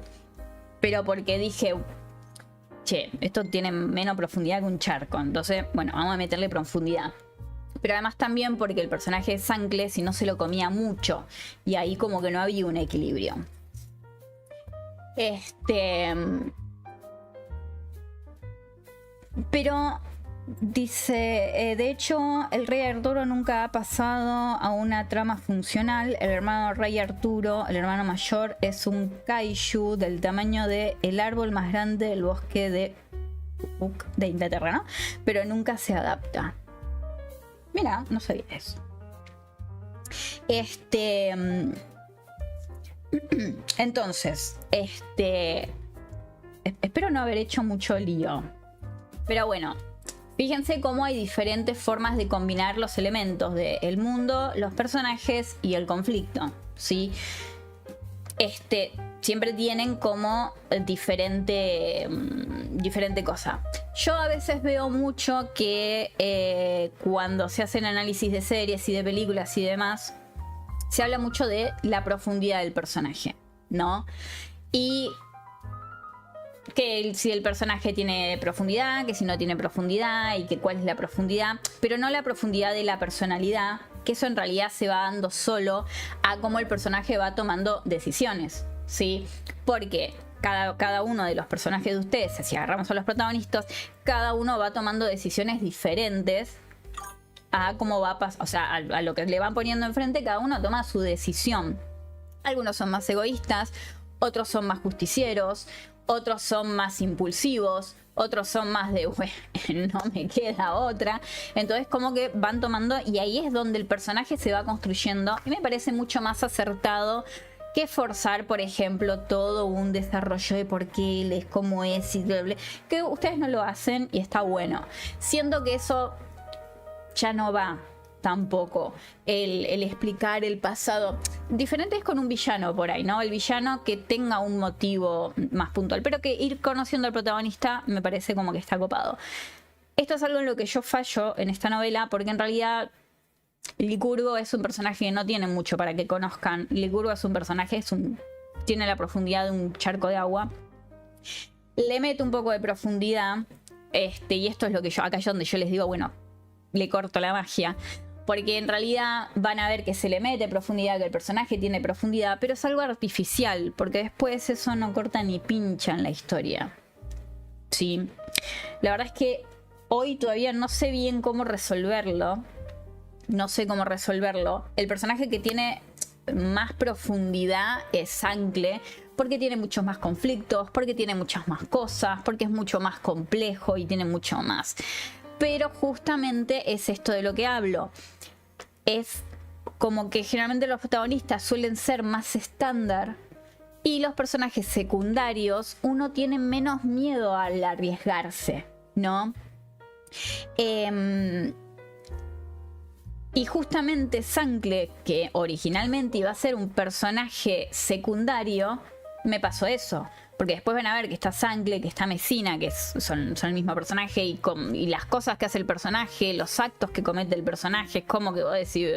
Pero porque dije, che, esto tiene menos profundidad que un charco. Entonces, bueno, vamos a meterle profundidad. Pero además también porque el personaje de Sancle, si no se lo comía mucho. Y ahí como que no había un equilibrio. Pero dice, de hecho, el rey Arturo nunca ha pasado a una trama funcional. El hermano rey Arturo, el hermano mayor, es un kaiju del tamaño del árbol más grande del bosque de Inglaterra, ¿no? Pero nunca se adapta. Mira, no sabía eso. Entonces, espero no haber hecho mucho lío. Pero bueno, fíjense cómo hay diferentes formas de combinar los elementos del mundo, los personajes y el conflicto, ¿sí? Siempre tienen como diferente cosa. Yo a veces veo mucho que cuando se hacen análisis de series y de películas y demás, se habla mucho de la profundidad del personaje, ¿no? Y que si el personaje tiene profundidad, que si no tiene profundidad y que cuál es la profundidad, pero no la profundidad de la personalidad, que eso en realidad se va dando solo a cómo el personaje va tomando decisiones, ¿sí? Porque cada uno de los personajes de ustedes, si agarramos a los protagonistas, cada uno va tomando decisiones diferentes a cómo va a pasar, o sea, a lo que le van poniendo enfrente, cada uno toma su decisión. Algunos son más egoístas, otros son más justicieros, otros son más impulsivos, otros son más de, bueno, no me queda otra. Entonces como que van tomando, y ahí es donde el personaje se va construyendo, y me parece mucho más acertado que forzar, por ejemplo, todo un desarrollo de por qué él es como es, y bla, bla, que ustedes no lo hacen y está bueno. Siento que eso ya no va. tampoco el explicar el pasado. Diferente es con un villano por ahí, ¿no? El villano que tenga un motivo más puntual, pero que ir conociendo al protagonista me parece como que está copado. Esto es algo en lo que yo fallo en esta novela, porque en realidad Licurgo es un personaje que no tiene mucho para que conozcan. Licurgo es un personaje, tiene la profundidad de un charco de agua. Le mete un poco de profundidad, y esto es lo que acá es donde yo les digo, bueno, le corto la magia. Porque en realidad van a ver que se le mete profundidad, que el personaje tiene profundidad, pero es algo artificial, porque después eso no corta ni pincha en la historia. Sí. La verdad es que hoy todavía no sé bien cómo resolverlo. No sé cómo resolverlo. El personaje que tiene más profundidad es Zancle, porque tiene muchos más conflictos, porque tiene muchas más cosas, porque es mucho más complejo y tiene mucho más. Pero justamente es esto de lo que hablo. Es como que generalmente los protagonistas suelen ser más estándar y los personajes secundarios uno tiene menos miedo al arriesgarse, ¿no? Y justamente Zancle, que originalmente iba a ser un personaje secundario, me pasó eso. Porque después van a ver que está Zancle, que está Messina, que son el mismo personaje, y las cosas que hace el personaje, los actos que comete el personaje, es como que vos decís,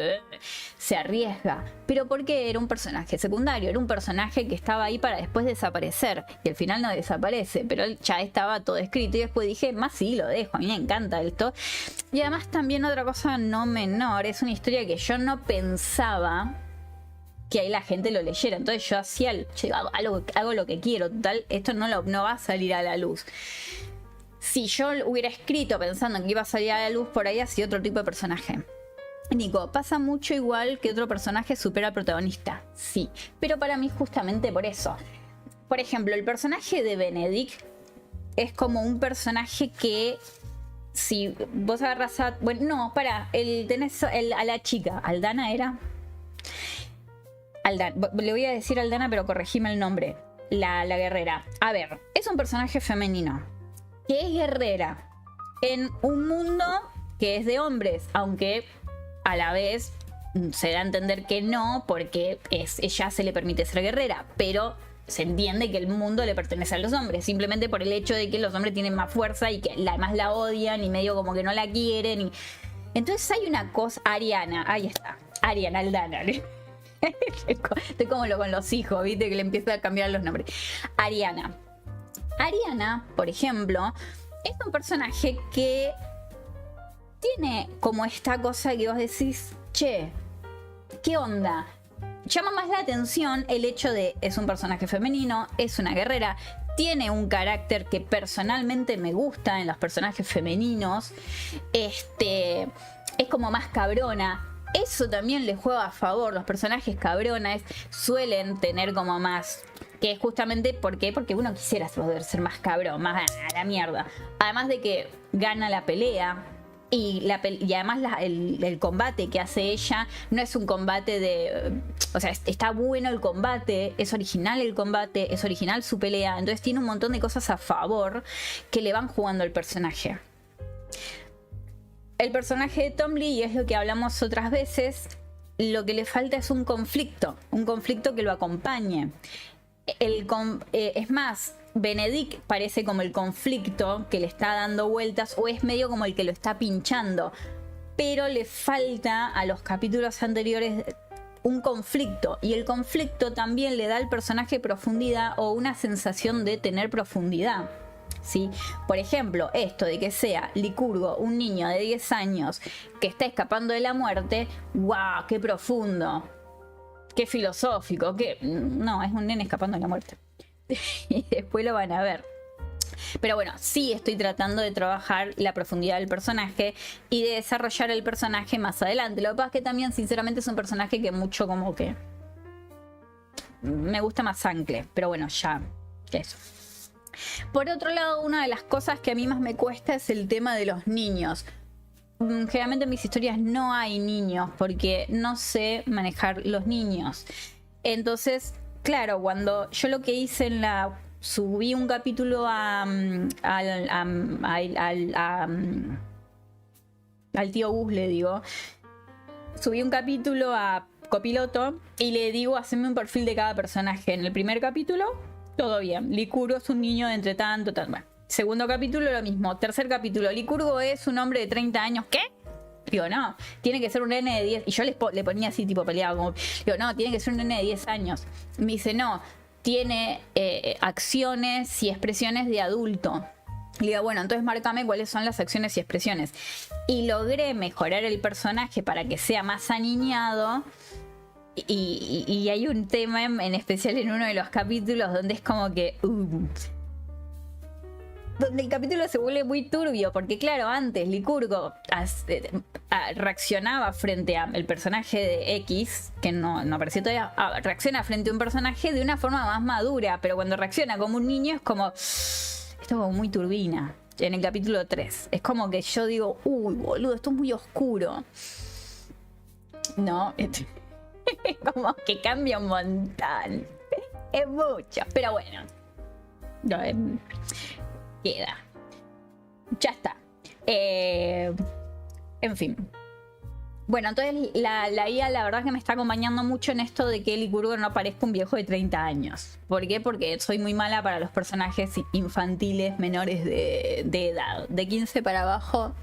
se arriesga. Pero porque era un personaje secundario, era un personaje que estaba ahí para después desaparecer. Y al final no desaparece, pero ya estaba todo escrito. Y después dije, más sí, lo dejo, a mí me encanta esto. Y además también otra cosa no menor, es una historia que yo no pensaba que ahí la gente lo leyera. Entonces yo hacía, hago lo que quiero, total, esto no va a salir a la luz. Si yo hubiera escrito pensando que iba a salir a la luz, por ahí hacía otro tipo de personaje. Nico, pasa mucho igual que otro personaje supera al protagonista, sí, pero para mí justamente por eso. Por ejemplo, el personaje de Benedict es como un personaje que si vos agarras a... Bueno, no, tenés a la chica, Aldana era... Le voy a decir Aldana, pero corregime el nombre. La guerrera. A ver, es un personaje femenino que es guerrera en un mundo que es de hombres, aunque a la vez se da a entender que no, porque ella se le permite ser guerrera, pero se entiende que el mundo le pertenece a los hombres, simplemente por el hecho de que los hombres tienen más fuerza y que además la odian y medio como que no la quieren. Entonces hay una cosa... Ariana, ahí está. Ariana Aldana. Estoy como con los hijos, ¿viste? Que le empieza a cambiar los nombres. Ariana, por ejemplo, es un personaje que tiene como esta cosa que vos decís, che, ¿qué onda? Llama más la atención el hecho de es un personaje femenino, es una guerrera, tiene un carácter que personalmente me gusta en los personajes femeninos, es como más cabrona. Eso también le juega a favor. Los personajes cabrones suelen tener como más... Que es justamente porque uno quisiera poder ser más cabrón, más a la mierda. Además de que gana la pelea. Y además el combate que hace ella no es un combate de... O sea, está bueno el combate, es original el combate, es original su pelea. Entonces tiene un montón de cosas a favor que le van jugando al personaje. El personaje de Tom Lee, y es lo que hablamos otras veces, lo que le falta es un conflicto que lo acompañe. Es más, Benedict parece como el conflicto que le está dando vueltas, o es medio como el que lo está pinchando, pero le falta a los capítulos anteriores un conflicto, y el conflicto también le da al personaje profundidad o una sensación de tener profundidad. ¿Sí? Por ejemplo, esto de que sea Licurgo, un niño de 10 años que está escapando de la muerte, ¡guau! ¡Qué profundo! ¡Qué filosófico! No, es un nene escapando de la muerte. Y después lo van a ver. Pero bueno, sí estoy tratando de trabajar la profundidad del personaje y de desarrollar el personaje más adelante. Lo que pasa es que también, sinceramente, es un personaje que mucho como que... Me gusta más Zancle, pero bueno, ya... Eso. Por otro lado, una de las cosas que a mí más me cuesta es el tema de los niños. Generalmente en mis historias no hay niños porque no sé manejar los niños. Entonces, claro, cuando yo lo que hice subí un capítulo al tío Gus, le digo, subí un capítulo a Copiloto y le digo, haceme un perfil de cada personaje. En el primer capítulo, todo bien. Licurgo es un niño de entre tanto. Bueno. Segundo capítulo, lo mismo. Tercer capítulo, Licurgo es un hombre de 30 años. ¿Qué? Digo, no, tiene que ser un nene de 10. Y yo le ponía así, tipo, peleaba. Como, digo, no, tiene que ser un nene de 10 años. Me dice, no, tiene acciones y expresiones de adulto. Y digo, bueno, entonces márcame cuáles son las acciones y expresiones. Y logré mejorar el personaje para que sea más aniñado. Y hay un tema en especial en uno de los capítulos donde es como que... donde el capítulo se vuelve muy turbio, porque claro, antes Licurgo reaccionaba frente al personaje de X, que no apareció todavía, reacciona frente a un personaje de una forma más madura, pero cuando reacciona como un niño es como... Esto es como muy turbina. En el capítulo 3. Es como que yo digo, uy, boludo, esto es muy oscuro. No, como que cambia un montón. Es mucho. Pero bueno. No, queda. Ya está. En fin. Bueno, entonces la IA la verdad que me está acompañando mucho en esto de que Licurgo no parezca un viejo de 30 años. ¿Por qué? Porque soy muy mala para los personajes infantiles menores de edad. De 15 para abajo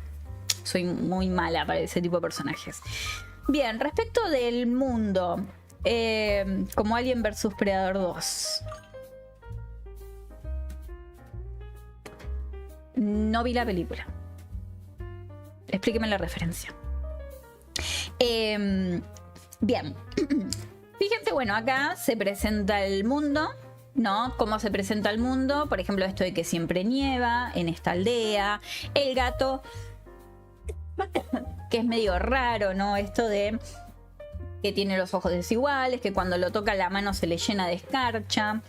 soy muy mala para ese tipo de personajes. Bien, respecto del mundo, como Alien vs Predator 2. No vi la película. Explíqueme la referencia. Bien. Fíjense, bueno, acá se presenta el mundo, ¿no? Cómo se presenta el mundo. Por ejemplo, esto de que siempre nieva en esta aldea. El gato, que es medio raro, ¿no? Esto de que tiene los ojos desiguales, que cuando lo toca la mano se le llena de escarcha.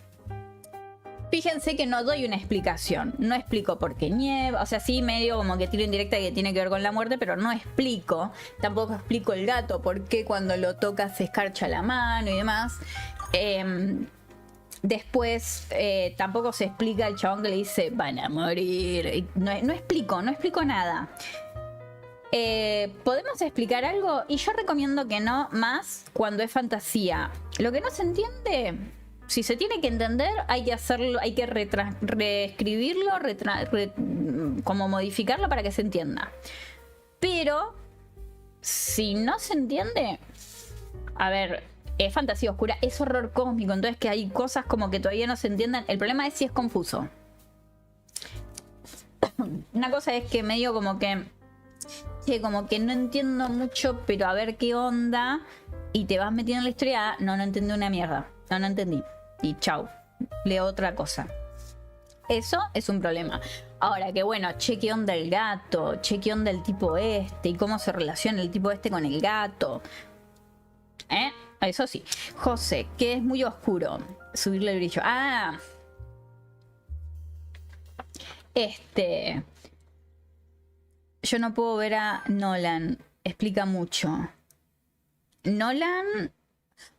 Fíjense que no doy una explicación, no explico por qué nieva, o sea, sí medio como que tiro indirecta que tiene que ver con la muerte, pero no explico, tampoco explico el gato, por qué cuando lo toca se escarcha la mano y demás. Después tampoco se explica el chabón que le dice van a morir, no explico nada. ¿Podemos explicar algo? Y yo recomiendo que no, más cuando es fantasía. Lo que no se entiende... Si se tiene que entender, hay que hacerlo, hay que reescribirlo, como modificarlo para que se entienda. Pero, si no se entiende, a ver, es fantasía oscura, es horror cósmico, entonces que hay cosas como que todavía no se entiendan. El problema es si es confuso. Una cosa es que medio como que no entiendo mucho, pero a ver qué onda, y te vas metiendo en la historia, no entendí una mierda, no entendí. Y chau, leo otra cosa. Eso es un problema. Ahora que bueno, che, qué onda el gato, che, qué onda el tipo este, y cómo se relaciona el tipo este con el gato. Eso sí. José, que es muy oscuro. Subirle el brillo. Yo no puedo ver a Nolan. Explica mucho. Nolan...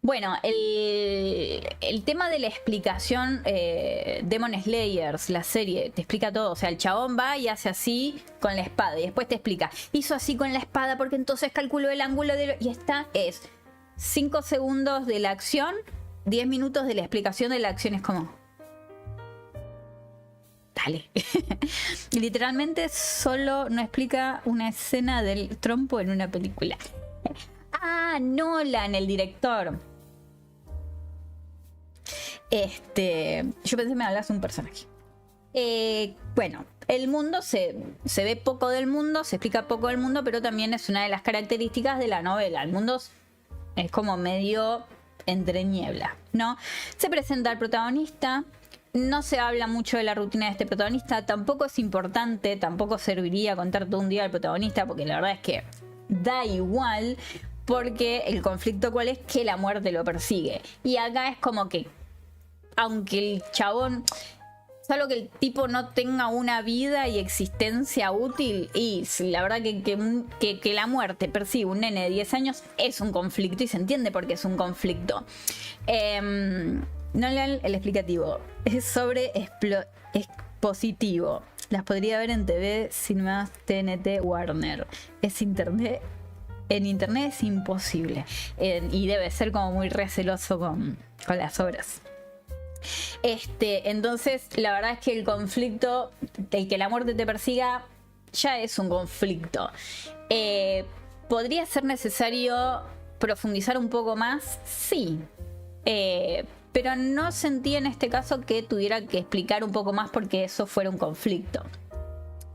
Bueno, el tema de la explicación, Demon Slayers, la serie, te explica todo. O sea, el chabón va y hace así con la espada. Y después te explica, hizo así con la espada porque entonces calculó el ángulo de... Y esta es 5 segundos de la acción, 10 minutos de la explicación de la acción. Es como... Dale. Literalmente solo no explica una escena del trompo en una película. Nolan, el director. Yo pensé que me hablas de un personaje. Bueno, el mundo se ve poco del mundo, se explica poco del mundo, pero también es una de las características de la novela. El mundo es como medio entre niebla, ¿no? Se presenta el protagonista. No se habla mucho de la rutina de este protagonista. Tampoco es importante, tampoco serviría contar todo un día al protagonista, porque la verdad es que da igual. Porque el conflicto cuál es, que la muerte lo persigue. Y acá es como que, aunque el chabón, salvo que el tipo no tenga una vida y existencia útil, y la verdad que la muerte persigue un nene de 10 años es un conflicto, y se entiende por qué es un conflicto. Nolan, el explicativo, es sobre expositivo. Las podría ver en TV, Cinemas, TNT, Warner. Es internet. en internet es imposible. Y debe ser como muy receloso con las obras. Entonces, la verdad es que el conflicto, el que la muerte te persiga, ya es un conflicto. ¿Podría ser necesario profundizar un poco más? Sí. Pero no sentí en este caso que tuviera que explicar un poco más porque eso fuera un conflicto.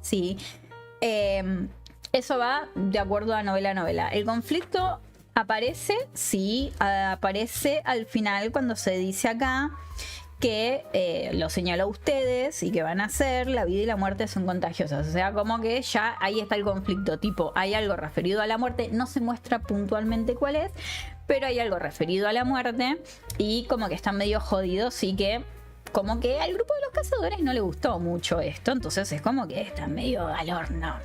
Sí. Eso va de acuerdo a novela a novela. El conflicto aparece, sí, aparece al final cuando se dice acá que lo señaló a ustedes y que van a hacer, la vida y la muerte son contagiosas. O sea, como que ya ahí está el conflicto. Tipo, hay algo referido a la muerte, no se muestra puntualmente cuál es, pero hay algo referido a la muerte y como que están medio jodidos y que como que al grupo de los cazadores no le gustó mucho esto. Entonces es como que están medio al horno.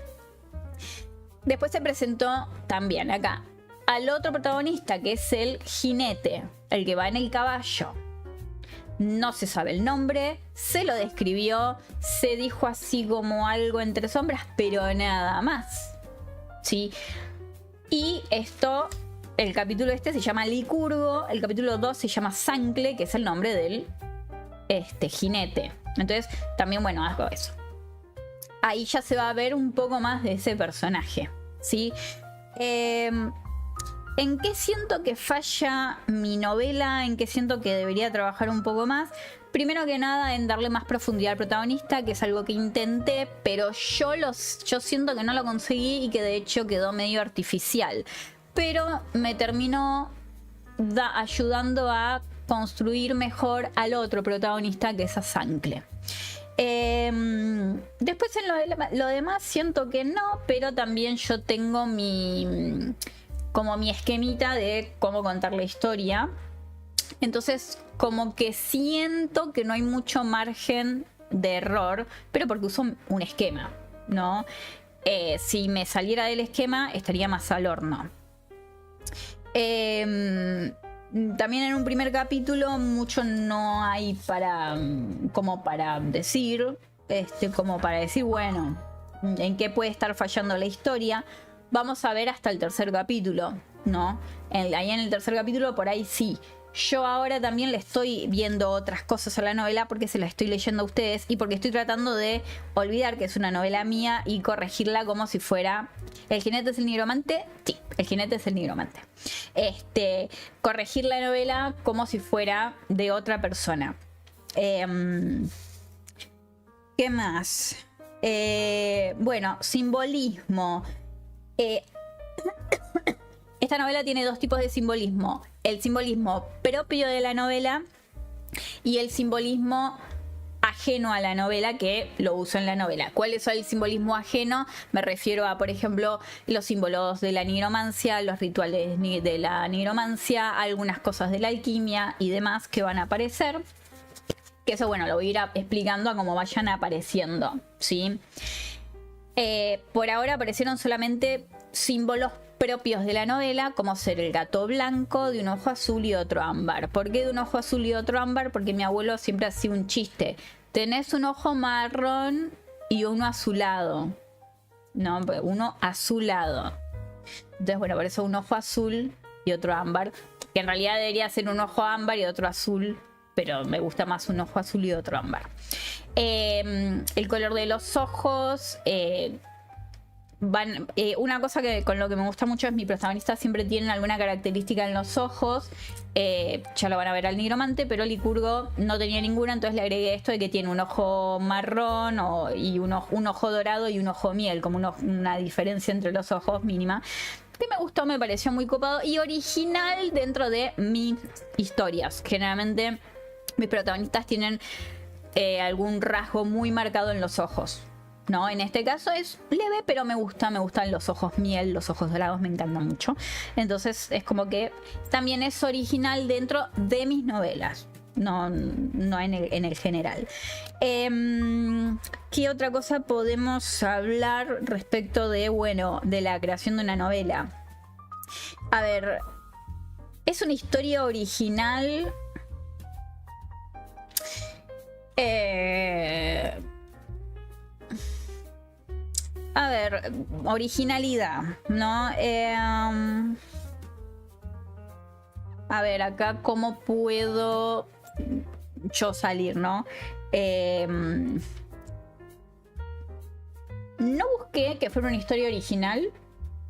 Después se presentó también acá al otro protagonista, que es el jinete, el que va en el caballo. No se sabe el nombre, se lo describió, se dijo así como algo entre sombras, pero nada más. ¿Sí? Y esto, el capítulo este se llama Licurgo, el capítulo 2 se llama Zancle, que es el nombre del jinete. Entonces, también, bueno, hago eso. Ahí ya se va a ver un poco más de ese personaje, ¿sí? ¿En qué siento que falla mi novela? ¿En qué siento que debería trabajar un poco más? Primero que nada, en darle más profundidad al protagonista, que es algo que intenté, pero yo siento que no lo conseguí y que de hecho quedó medio artificial. Pero me terminó ayudando a construir mejor al otro protagonista, que es a Zancle. Después en lo demás siento que no, pero también yo tengo mi esquemita de cómo contar la historia. Entonces como que siento que no hay mucho margen de error, pero porque uso un esquema, ¿no? Si me saliera del esquema estaría más al horno. También en un primer capítulo mucho no hay como para decir, bueno, en qué puede estar fallando la historia. Vamos a ver hasta el tercer capítulo, ¿no? Ahí en el tercer capítulo por ahí sí. Yo ahora también le estoy viendo otras cosas a la novela porque se la estoy leyendo a ustedes y porque estoy tratando de olvidar que es una novela mía y corregirla como si fuera... ¿El jinete es el nigromante? Sí, el jinete es el nigromante. Corregir la novela como si fuera de otra persona. ¿Qué más? Bueno, simbolismo. Esta novela tiene dos tipos de simbolismo. El simbolismo propio de la novela y el simbolismo ajeno a la novela, que lo uso en la novela. ¿Cuál es el simbolismo ajeno? Me refiero a, por ejemplo, los símbolos de la nigromancia, los rituales de la nigromancia, algunas cosas de la alquimia y demás que van a aparecer. Que eso, bueno, lo voy a ir explicando a cómo vayan apareciendo, ¿sí? Por ahora aparecieron solamente símbolos propios de la novela, como ser el gato blanco, de un ojo azul y otro ámbar. ¿Por qué de un ojo azul y otro ámbar? Porque mi abuelo siempre hacía un chiste. Tenés un ojo marrón y uno azulado. No, uno azulado. Entonces, bueno, por eso un ojo azul y otro ámbar. Que en realidad debería ser un ojo ámbar y otro azul, pero me gusta más un ojo azul y otro ámbar. El color de los ojos... una cosa que con lo que me gusta mucho es mi protagonista siempre tiene alguna característica en los ojos. Ya lo van a ver al nigromante, pero Licurgo no tenía ninguna, entonces le agregué esto de que tiene un ojo marrón y un ojo dorado y un ojo miel, como una diferencia entre los ojos mínima, que me gustó, me pareció muy copado y original dentro de mis historias. Generalmente mis protagonistas tienen algún rasgo muy marcado en los ojos, ¿no? En este caso es leve, pero me gustan los ojos miel, los ojos dorados me encantan mucho. Entonces es como que también es original dentro de mis novelas, no en el general. ¿Qué otra cosa podemos hablar respecto de la creación de una novela? A ver, es una historia original. A ver, originalidad, ¿no? A ver, acá cómo puedo yo salir, ¿no? No busqué que fuera una historia original,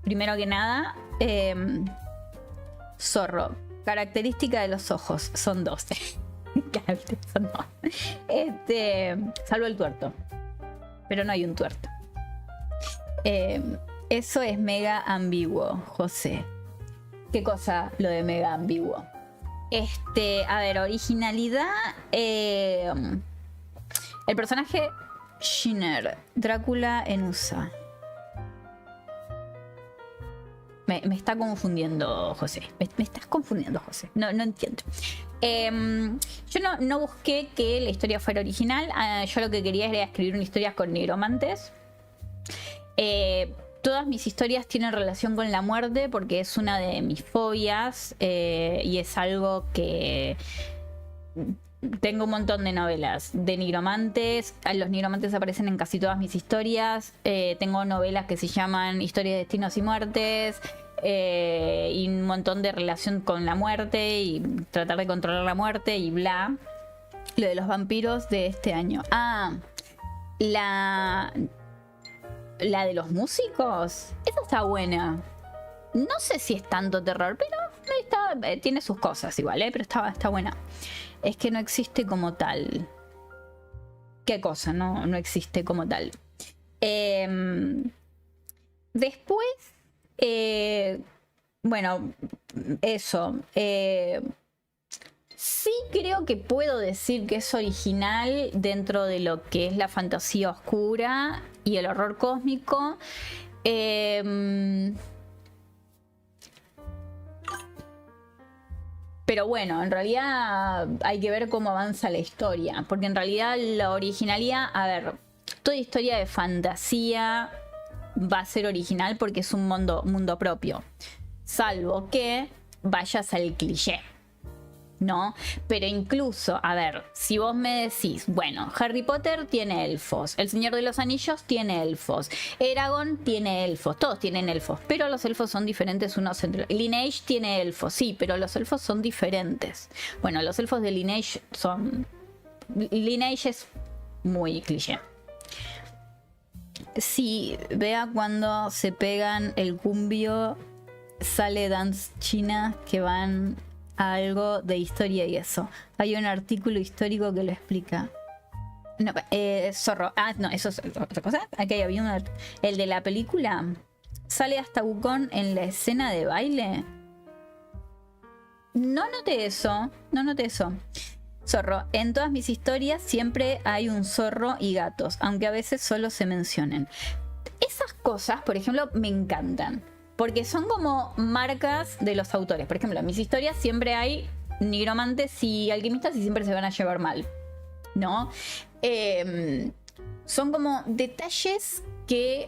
primero que nada. Zorro, característica de los ojos, son 12. Claro, son 2. Salvo el tuerto, pero no hay un tuerto. Eso es mega ambiguo, José. ¿Qué cosa lo de mega ambiguo? A ver, originalidad. El personaje Schiner, Drácula en USA. Me está confundiendo, José. Me estás confundiendo, José. No entiendo. Yo no busqué que la historia fuera original. Yo lo que quería era escribir una historia con nigromantes. Todas mis historias tienen relación con la muerte porque es una de mis fobias y es algo que... Tengo un montón de novelas de nigromantes. Los nigromantes aparecen en casi todas mis historias. Tengo novelas que se llaman Historias de Destinos y Muertes. Y un montón de relación con la muerte y tratar de controlar la muerte y bla. Lo de los vampiros de este año. La de los músicos. Esa está buena. No sé si es tanto terror, pero tiene sus cosas igual, pero está buena. Es que no existe como tal. ¿Qué cosa? No existe como tal. Después, bueno, eso. Sí creo que puedo decir que es original dentro de lo que es la fantasía oscura y el horror cósmico. Pero bueno, en realidad hay que ver cómo avanza la historia. Porque en realidad la originalidad... A ver, toda historia de fantasía va a ser original porque es un mundo propio. Salvo que vayas al cliché, ¿no? Pero incluso, a ver, si vos me decís, bueno, Harry Potter tiene elfos, El Señor de los Anillos tiene elfos, Eragon tiene elfos, todos tienen elfos, pero los elfos son diferentes unos entre... Lineage tiene elfos, sí, pero los elfos son diferentes. Bueno, los elfos de Lineage son... Lineage es muy cliché. Sí, vea cuando se pegan el cumbio, sale dance china que van... algo de historia y eso. Hay un artículo histórico que lo explica. No, Zorro. No, eso es otra cosa. Aquí había el de la película. Sale hasta Wukong en la escena de baile. No noté eso. Zorro. En todas mis historias siempre hay un zorro y gatos, aunque a veces solo se mencionen. Esas cosas, por ejemplo, me encantan. Porque son como marcas de los autores. Por ejemplo, en mis historias siempre hay nigromantes y alquimistas y siempre se van a llevar mal, ¿no? Son como detalles que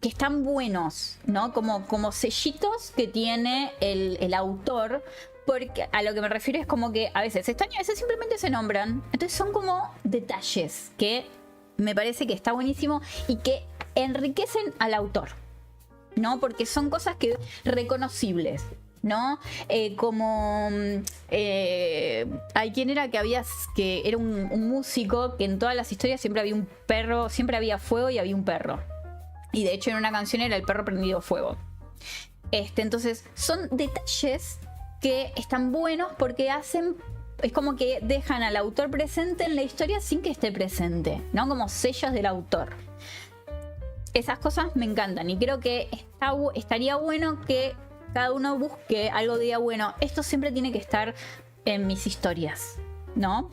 están buenos, ¿no? Como sellitos que tiene el autor. Porque a lo que me refiero es como que a veces extraño, a veces simplemente se nombran. Entonces son como detalles que me parece que está buenísimo y que enriquecen al autor, ¿no? Porque son cosas que reconocibles, ¿no? Hay quien era que era un músico que en todas las historias siempre había un perro, siempre había fuego y había un perro. Y de hecho en una canción era el perro prendido fuego. Entonces son detalles que están buenos porque es como que dejan al autor presente en la historia sin que esté presente, ¿no? Como sellos del autor. Esas cosas me encantan y creo que estaría bueno que cada uno busque algo de bueno, esto siempre tiene que estar en mis historias, ¿no?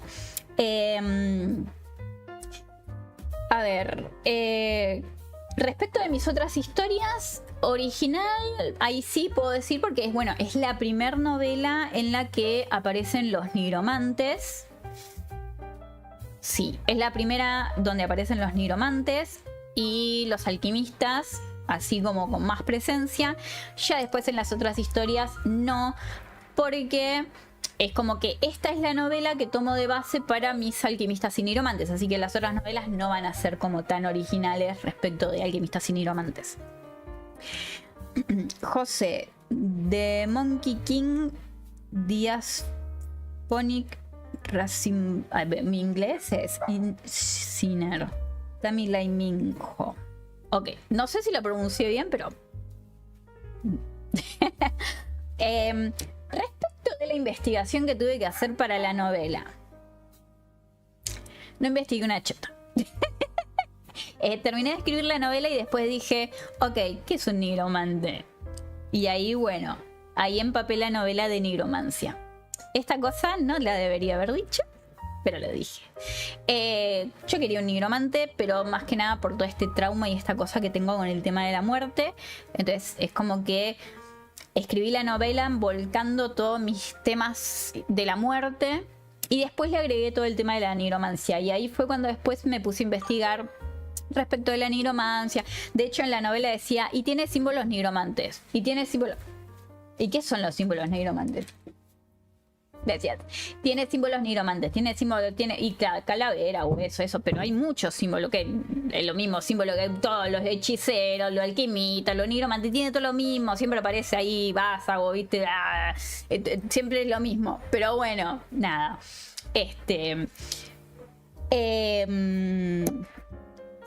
A ver, respecto de mis otras historias, original, ahí sí puedo decir porque es la primer novela en la que aparecen los nigromantes. Sí, es la primera donde aparecen los nigromantes y los alquimistas, así como con más presencia. Ya después en las otras historias no, porque es como que esta es la novela que tomo de base para mis alquimistas y nigromantes, así que las otras novelas no van a ser como tan originales respecto de alquimistas y nigromantes. José, The Monkey King, Diaphonic Racing. Mi inglés es Sinner. Tamilai Minho. Ok, no sé si lo pronuncié bien, pero. Respecto de la investigación que tuve que hacer para la novela, no investigué una chota. Terminé de escribir la novela y después dije, ok, ¿qué es un nigromante? Y ahí, bueno, ahí empapé la novela de nigromancia. Esta cosa no la debería haber dicho, pero lo dije. Yo quería un nigromante, pero más que nada por todo este trauma y esta cosa que tengo con el tema de la muerte. Entonces es como que escribí la novela volcando todos mis temas de la muerte y después le agregué todo el tema de la nigromancia. Y ahí fue cuando después me puse a investigar respecto de la nigromancia. De hecho, en la novela decía, y tiene símbolos nigromantes. Y tiene símbolos... ¿Y qué son los símbolos nigromantes? Decía, tiene símbolos nigromantes, tiene símbolos, tiene... Y calavera o eso, pero hay muchos símbolos, que es lo mismo símbolo que todos los hechiceros, los alquimistas, los nigromantes, tiene todo lo mismo, siempre aparece ahí vásago, ¿viste? Siempre es lo mismo. Pero bueno, nada.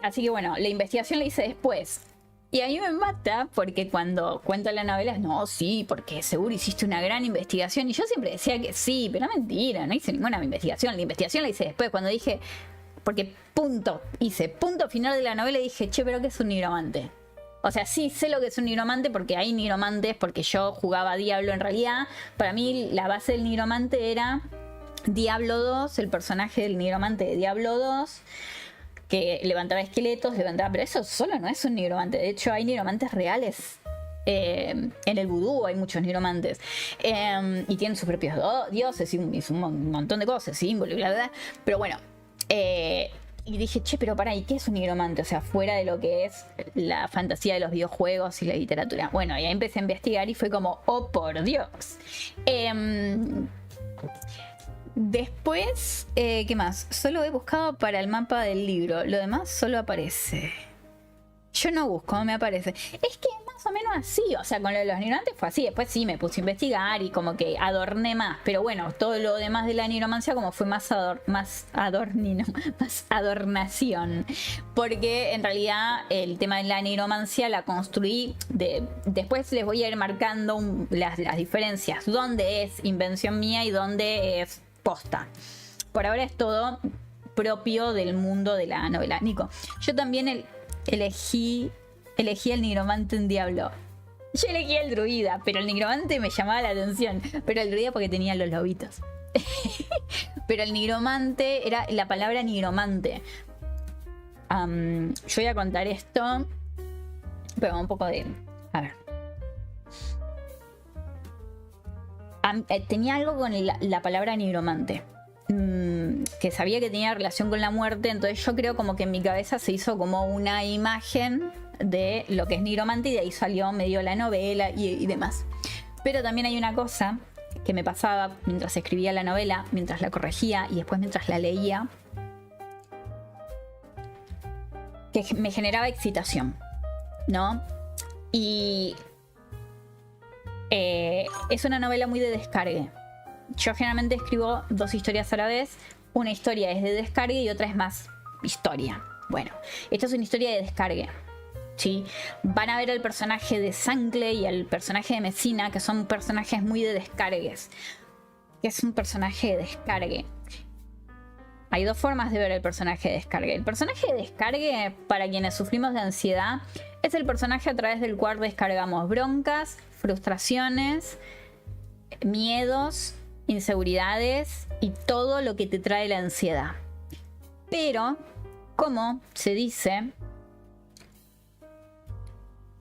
Así que bueno, la investigación la hice después. Y a mí me mata porque cuando cuento la novela es, no, sí, porque seguro hiciste una gran investigación. Y yo siempre decía que sí, pero mentira, no hice ninguna investigación. La investigación la hice después, cuando dije, porque hice punto final de la novela y dije, che, pero ¿qué es un nigromante? O sea, sí sé lo que es un nigromante porque hay nigromantes, porque yo jugaba Diablo en realidad. Para mí la base del nigromante era Diablo 2, el personaje del nigromante de Diablo 2. Que levantaba esqueletos, pero eso solo no es un nigromante. De hecho, hay nigromantes reales. En el vudú hay muchos nigromantes. Y tienen sus propios dioses y un montón de cosas, símbolos, bla, bla, bla. Pero bueno, y dije, che, pero pará, ¿y qué es un nigromante? O sea, fuera de lo que es la fantasía de los videojuegos y la literatura. Bueno, y ahí empecé a investigar y fue como, oh, por Dios. Después, ¿qué más? Solo he buscado para el mapa del libro. Lo demás solo aparece. Yo no busco, no me aparece. Es que más o menos así. O sea, con lo de los nigromantes fue así. Después sí me puse a investigar y como que adorné más. Pero bueno, todo lo demás de la nigromancia como fue más adornación. Porque en realidad el tema de la nigromancia la construí. Después les voy a ir marcando las diferencias. Dónde es invención mía y dónde es posta. Por ahora es todo propio del mundo de la novela. Nico, yo también elegí el nigromante en Diablo. Yo elegí el druida, pero el nigromante me llamaba la atención. Pero el druida porque tenía los lobitos. Pero el nigromante era la palabra nigromante. Yo voy a contar esto, pero un poco de... A ver. Tenía algo con la palabra nigromante, que sabía que tenía relación con la muerte, entonces yo creo como que en mi cabeza se hizo como una imagen de lo que es nigromante y de ahí salió medio la novela y demás. Pero también hay una cosa que me pasaba mientras escribía la novela, mientras la corregía y después mientras la leía, que me generaba excitación, ¿no? Y... es una novela muy de descargue. Yo generalmente escribo 2 historias a la vez. Una historia es de descargue y otra es más historia. Bueno, esta es una historia de descargue, ¿sí? Van a ver al personaje de Sancle y al personaje de Messina, que son personajes muy de descargues. Que es un personaje de descargue. Hay 2 formas de ver el personaje de descargue. El personaje de descargue, para quienes sufrimos de ansiedad, es el personaje a través del cual descargamos broncas, frustraciones, miedos, inseguridades y todo lo que te trae la ansiedad. Pero, como se dice,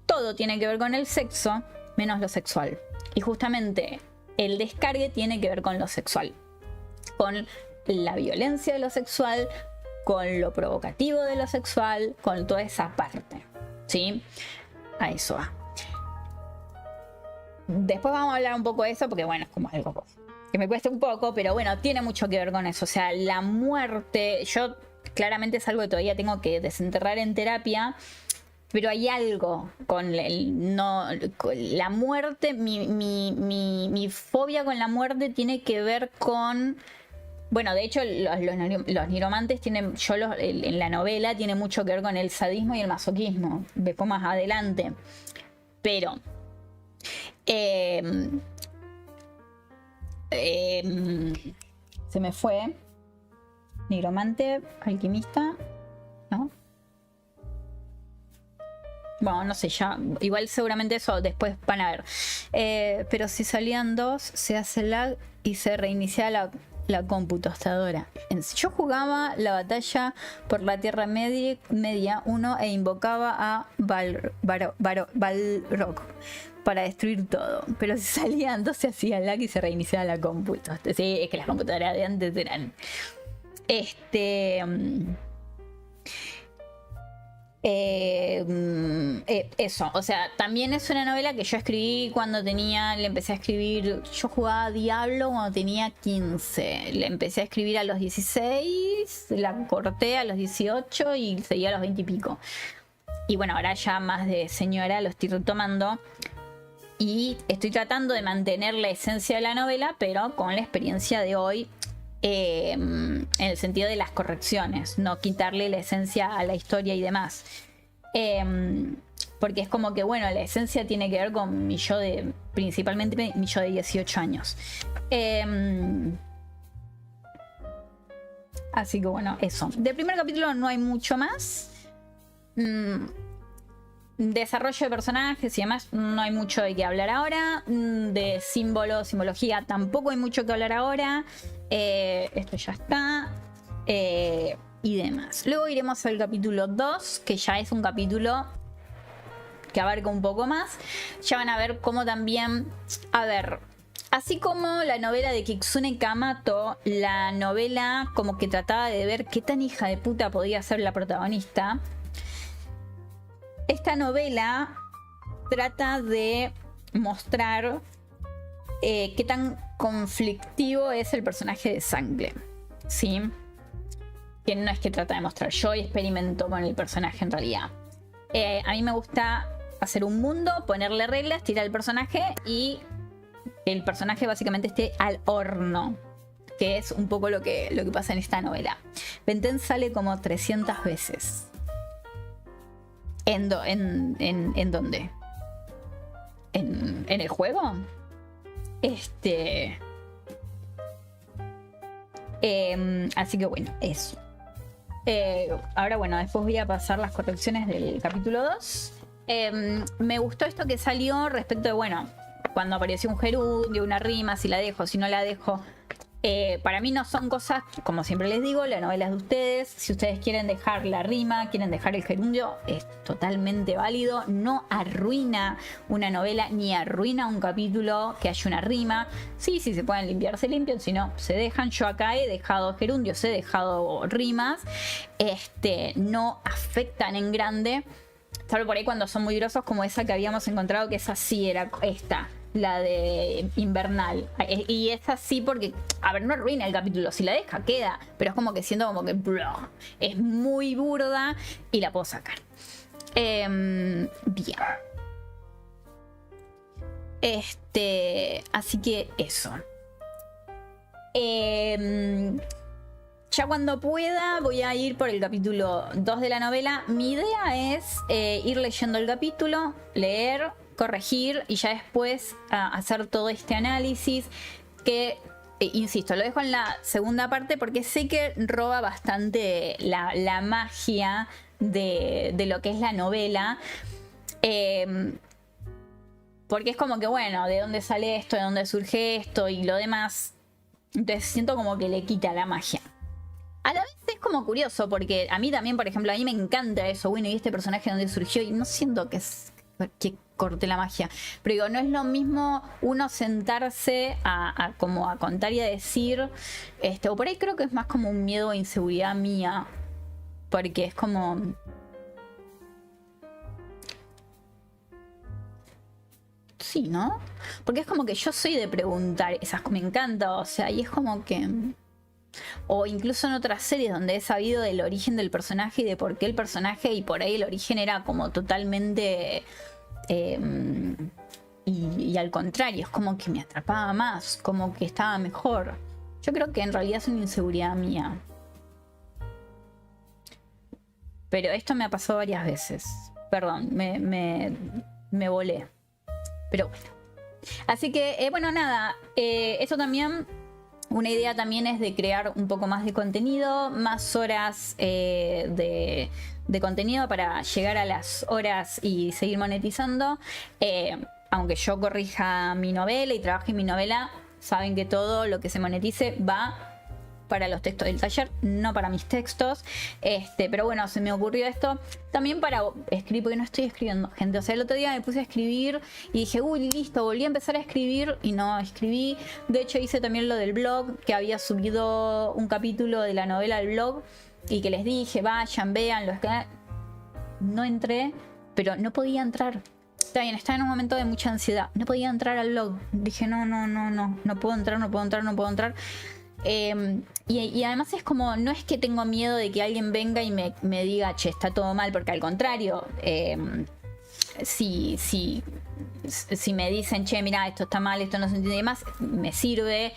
todo tiene que ver con el sexo, menos lo sexual. Y justamente el descargue tiene que ver con lo sexual. Con la violencia de lo sexual, con lo provocativo de lo sexual, con toda esa parte, ¿sí? A eso va. Después vamos a hablar un poco de eso porque bueno, es como algo que me cuesta un poco, pero bueno, tiene mucho que ver con eso. O sea, la muerte, yo claramente es algo que todavía tengo que desenterrar en terapia, pero hay algo con con la muerte, mi fobia con la muerte tiene que ver con... Bueno, de hecho, los nigromantes tienen, en la novela, tiene mucho que ver con el sadismo y el masoquismo. Después más adelante. Pero... se me fue. Nigromante, alquimista, ¿no? Bueno, no sé, ya. Igual seguramente eso después van a ver. Pero si salían dos, se hace lag y se reinicia la computadora. Yo jugaba la batalla por la Tierra Media 1 e invocaba a Balrog para destruir todo. Pero si salían dos, se hacía lag y se reiniciaba la computadora. Sí, es que las computadoras de antes eran... eso, o sea, también es una novela que yo escribí le empecé a escribir, yo jugaba a Diablo cuando tenía 15, le empecé a escribir a los 16, la corté a los 18 y seguía a los 20 y pico. Y bueno, ahora ya más de señora lo estoy retomando y estoy tratando de mantener la esencia de la novela, pero con la experiencia de hoy. En el sentido de las correcciones, no quitarle la esencia a la historia y demás, porque es como que bueno, la esencia tiene que ver con mi yo de, principalmente mi yo de 18 años, así que bueno, eso del primer capítulo no hay mucho más. Desarrollo de personajes y demás, no hay mucho de qué hablar ahora. De simbología, tampoco hay mucho que hablar ahora. Esto ya está. Y demás. Luego iremos al capítulo 2, que ya es un capítulo que abarca un poco más. Ya van a ver cómo también... A ver, así como la novela de Kitsune Kamato, la novela como que trataba de ver qué tan hija de puta podía ser la protagonista. Esta novela trata de mostrar qué tan conflictivo es el personaje de Sangre, ¿sí? Que no es que trata de mostrar, yo experimento con el personaje en realidad. A mí me gusta hacer un mundo, ponerle reglas, tirar el personaje y el personaje básicamente esté al horno, que es un poco lo que pasa en esta novela. Benten sale como 300 veces. ¿En dónde? ¿En el juego? Así que bueno, eso. Ahora bueno, después voy a pasar las correcciones del capítulo 2. Me gustó esto que salió respecto de, bueno, cuando apareció un gerundio, una rima, si la dejo, si no la dejo. Para mí no son cosas, como siempre les digo, la novela es de ustedes. Si ustedes quieren dejar la rima, quieren dejar el gerundio, es totalmente válido. No arruina una novela ni arruina un capítulo que haya una rima. Sí, si se pueden limpiar, se limpian, si no, se dejan. Yo acá he dejado gerundios, he dejado rimas. No afectan en grande, salvo por ahí cuando son muy grosos, como esa que habíamos encontrado, que esa sí era esta, la de Invernal. Y es así porque, a ver, no arruina el capítulo, si la deja queda, pero es como que siento como que bro, es muy burda y la puedo sacar. Bien. Así que eso. Ya cuando pueda voy a ir por el capítulo 2 de la novela. Mi idea es ir leyendo el capítulo, leer, corregir y ya después hacer todo este análisis que, insisto, lo dejo en la segunda parte porque sé que roba bastante la magia de lo que es la novela. Porque es como que, bueno, ¿de dónde sale esto? ¿De dónde surge esto? Y lo demás. Entonces siento como que le quita la magia. A la vez es como curioso porque a mí también, por ejemplo, a mí me encanta eso. Bueno, y este personaje de dónde surgió y no siento que corte la magia. Pero digo, no es lo mismo uno sentarse como a contar y a decir, o por ahí creo que es más como un miedo o inseguridad mía. Porque es como... sí, ¿no? Porque es como que yo soy de preguntar, esas me encanta, o sea, y es como que... O incluso en otras series donde he sabido del origen del personaje y de por qué el personaje, y por ahí el origen era como totalmente... y al contrario, es como que me atrapaba más, como que estaba mejor. Yo creo que en realidad es una inseguridad mía. Pero esto me ha pasado varias veces. Perdón, me volé. Pero bueno. Así que, bueno, nada. Eso también... Una idea también es de crear un poco más de contenido, más horas de contenido para llegar a las horas y seguir monetizando. Aunque yo corrija mi novela y trabaje mi novela, saben que todo lo que se monetice va para los textos del taller, no para mis textos. Pero bueno, se me ocurrió esto también para escribir, porque no estoy escribiendo, gente. O sea, el otro día me puse a escribir y dije, uy, listo, volví a empezar a escribir y no escribí. De hecho, hice también lo del blog, que había subido un capítulo de la novela al blog y que les dije, vayan, vean, no entré, pero no podía entrar. Está bien, estaba en un momento de mucha ansiedad. No podía entrar al blog. Dije, no puedo entrar. Y además es como, no es que tengo miedo de que alguien venga y me diga, che, está todo mal, porque al contrario, si me dicen, che, mira, esto está mal, esto no se entiende más, me sirve.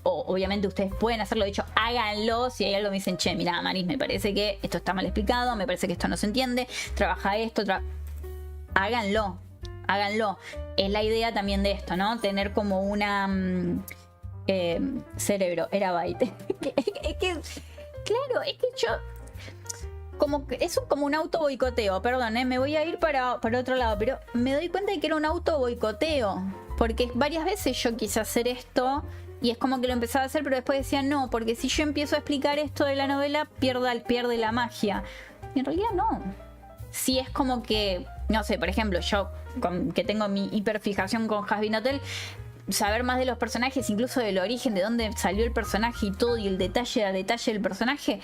Obviamente ustedes pueden hacerlo, de hecho, háganlo. Si hay algo me dicen, che, mira, Maris, me parece que esto está mal explicado, me parece que esto no se entiende, trabaja esto, háganlo. Es la idea también de esto, ¿no? Tener como una... cerebro, era byte. es que, claro, es que yo como que es como un auto boicoteo, perdón, me voy a ir para otro lado, pero me doy cuenta de que era un auto boicoteo, porque varias veces yo quise hacer esto y es como que lo empezaba a hacer, pero después decía no, porque si yo empiezo a explicar esto de la novela, pierde la magia. Y en realidad no. Si es como que, no sé, por ejemplo, yo que tengo mi hiperfijación con Hazbin Hotel, saber más de los personajes, incluso del origen, de dónde salió el personaje y todo, y el detalle a detalle del personaje,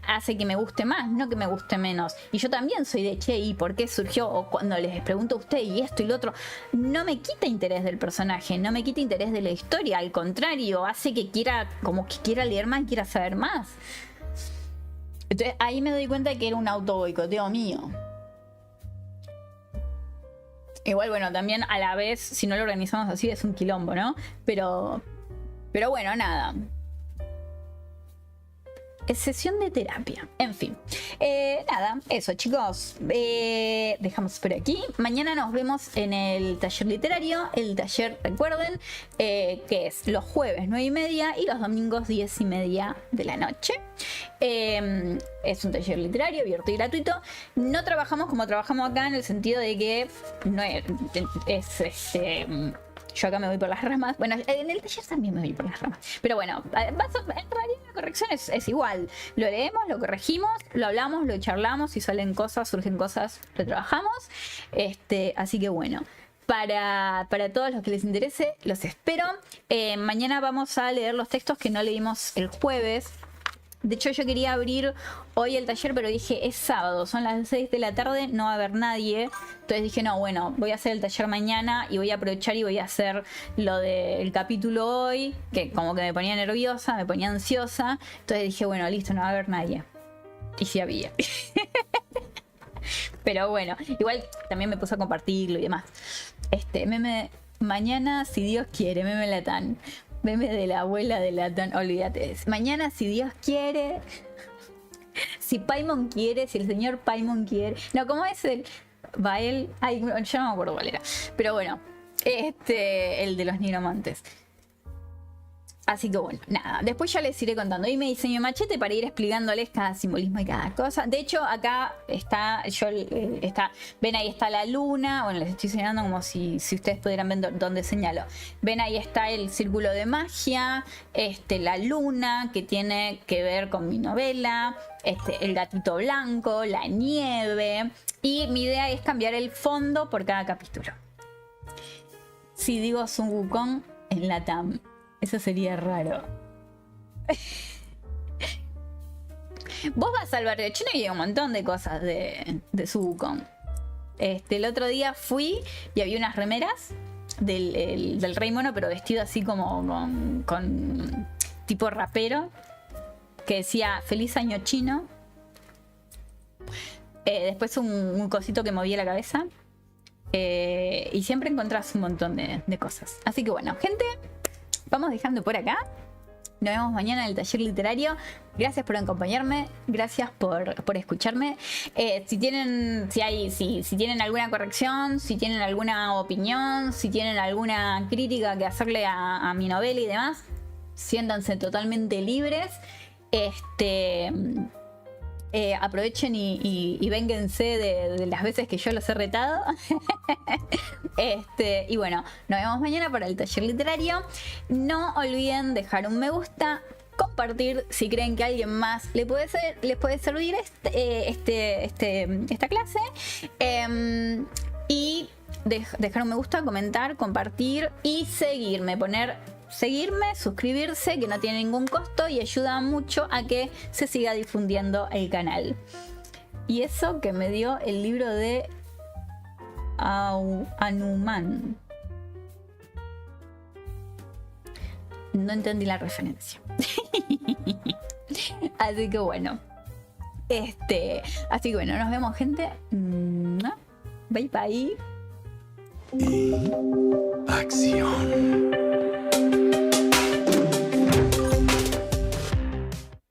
hace que me guste más, no que me guste menos. Y yo también soy de, che, ¿y por qué surgió? O cuando les pregunto a usted y esto y lo otro, no me quita interés del personaje, no me quita interés de la historia, al contrario, hace que quiera, como que quiera leer más, quiera saber más. Entonces ahí me doy cuenta de que era un auto boicoteo mío. Igual, bueno, también a la vez, si no lo organizamos así, es un quilombo, ¿no? Pero bueno, nada. Es sesión de terapia. En fin. Nada, eso, chicos. Dejamos por aquí. Mañana nos vemos en el taller literario. El taller, recuerden, que es los jueves 9:30 y los domingos 10:30 de la noche. Es un taller literario abierto y gratuito. No trabajamos como trabajamos acá, en el sentido de que no es yo acá me voy por las ramas. Bueno, en el taller también me voy por las ramas. Pero bueno, en realidad la corrección es igual. Lo leemos, lo corregimos, lo hablamos, lo charlamos. Si salen cosas, surgen cosas, lo trabajamos. Así que bueno. Para todos los que les interese, los espero. Mañana vamos a leer los textos que no leímos el jueves. De hecho, yo quería abrir hoy el taller, pero dije, es sábado, son las 6 de la tarde, no va a haber nadie. Entonces dije, no, bueno, voy a hacer el taller mañana y voy a aprovechar y voy a hacer lo del capítulo hoy, que como que me ponía nerviosa, me ponía ansiosa. Entonces dije, bueno, listo, no va a haber nadie. Y sí había. Pero bueno, igual también me puse a compartirlo y demás. Meme, mañana, si Dios quiere, meme latán. Meme de la abuela de Latán, olvídate. Mañana, si Dios quiere, si Paimon quiere, si el señor Paimon quiere. No, ¿cómo es el Bael? Ay, yo no me acuerdo cuál era. Pero bueno, el de los nigromantes. Así que bueno, nada, después ya les iré contando. Y me diseño machete para ir explicándoles cada simbolismo y cada cosa. De hecho, acá está, ven ahí está la luna. Bueno, les estoy señalando como si ustedes pudieran ver dónde señalo. Ven ahí está el círculo de magia, la luna, que tiene que ver con mi novela, el gatito blanco, la nieve. Y mi idea es cambiar el fondo por cada capítulo. Si digo Sun Wukong en Latam, eso sería raro. Vos vas al barrio chino y hay un montón de cosas de Sun Wukong. El otro día fui y había unas remeras del Rey Mono, pero vestido así como con tipo rapero, que decía Feliz Año Chino. Después un cosito que movía la cabeza. Y siempre encontrás un montón de cosas. Así que bueno, gente, vamos dejando por acá. Nos vemos mañana en el taller literario. Gracias por acompañarme. Gracias por escucharme. Si tienen alguna corrección, si tienen alguna opinión, si tienen alguna crítica que hacerle a mi novela y demás, siéntanse totalmente libres. Aprovechen y vénganse de las veces que yo los he retado. Y bueno, nos vemos mañana para el taller literario. No olviden dejar un me gusta, compartir si creen que a alguien más les puede servir esta clase, y dejar un me gusta, comentar, compartir y seguirme, suscribirse, que no tiene ningún costo y ayuda mucho a que se siga difundiendo el canal. Y eso que me dio el libro de Hanuman. No entendí la referencia. Así que bueno. Nos vemos, gente. Bye bye.
Acción.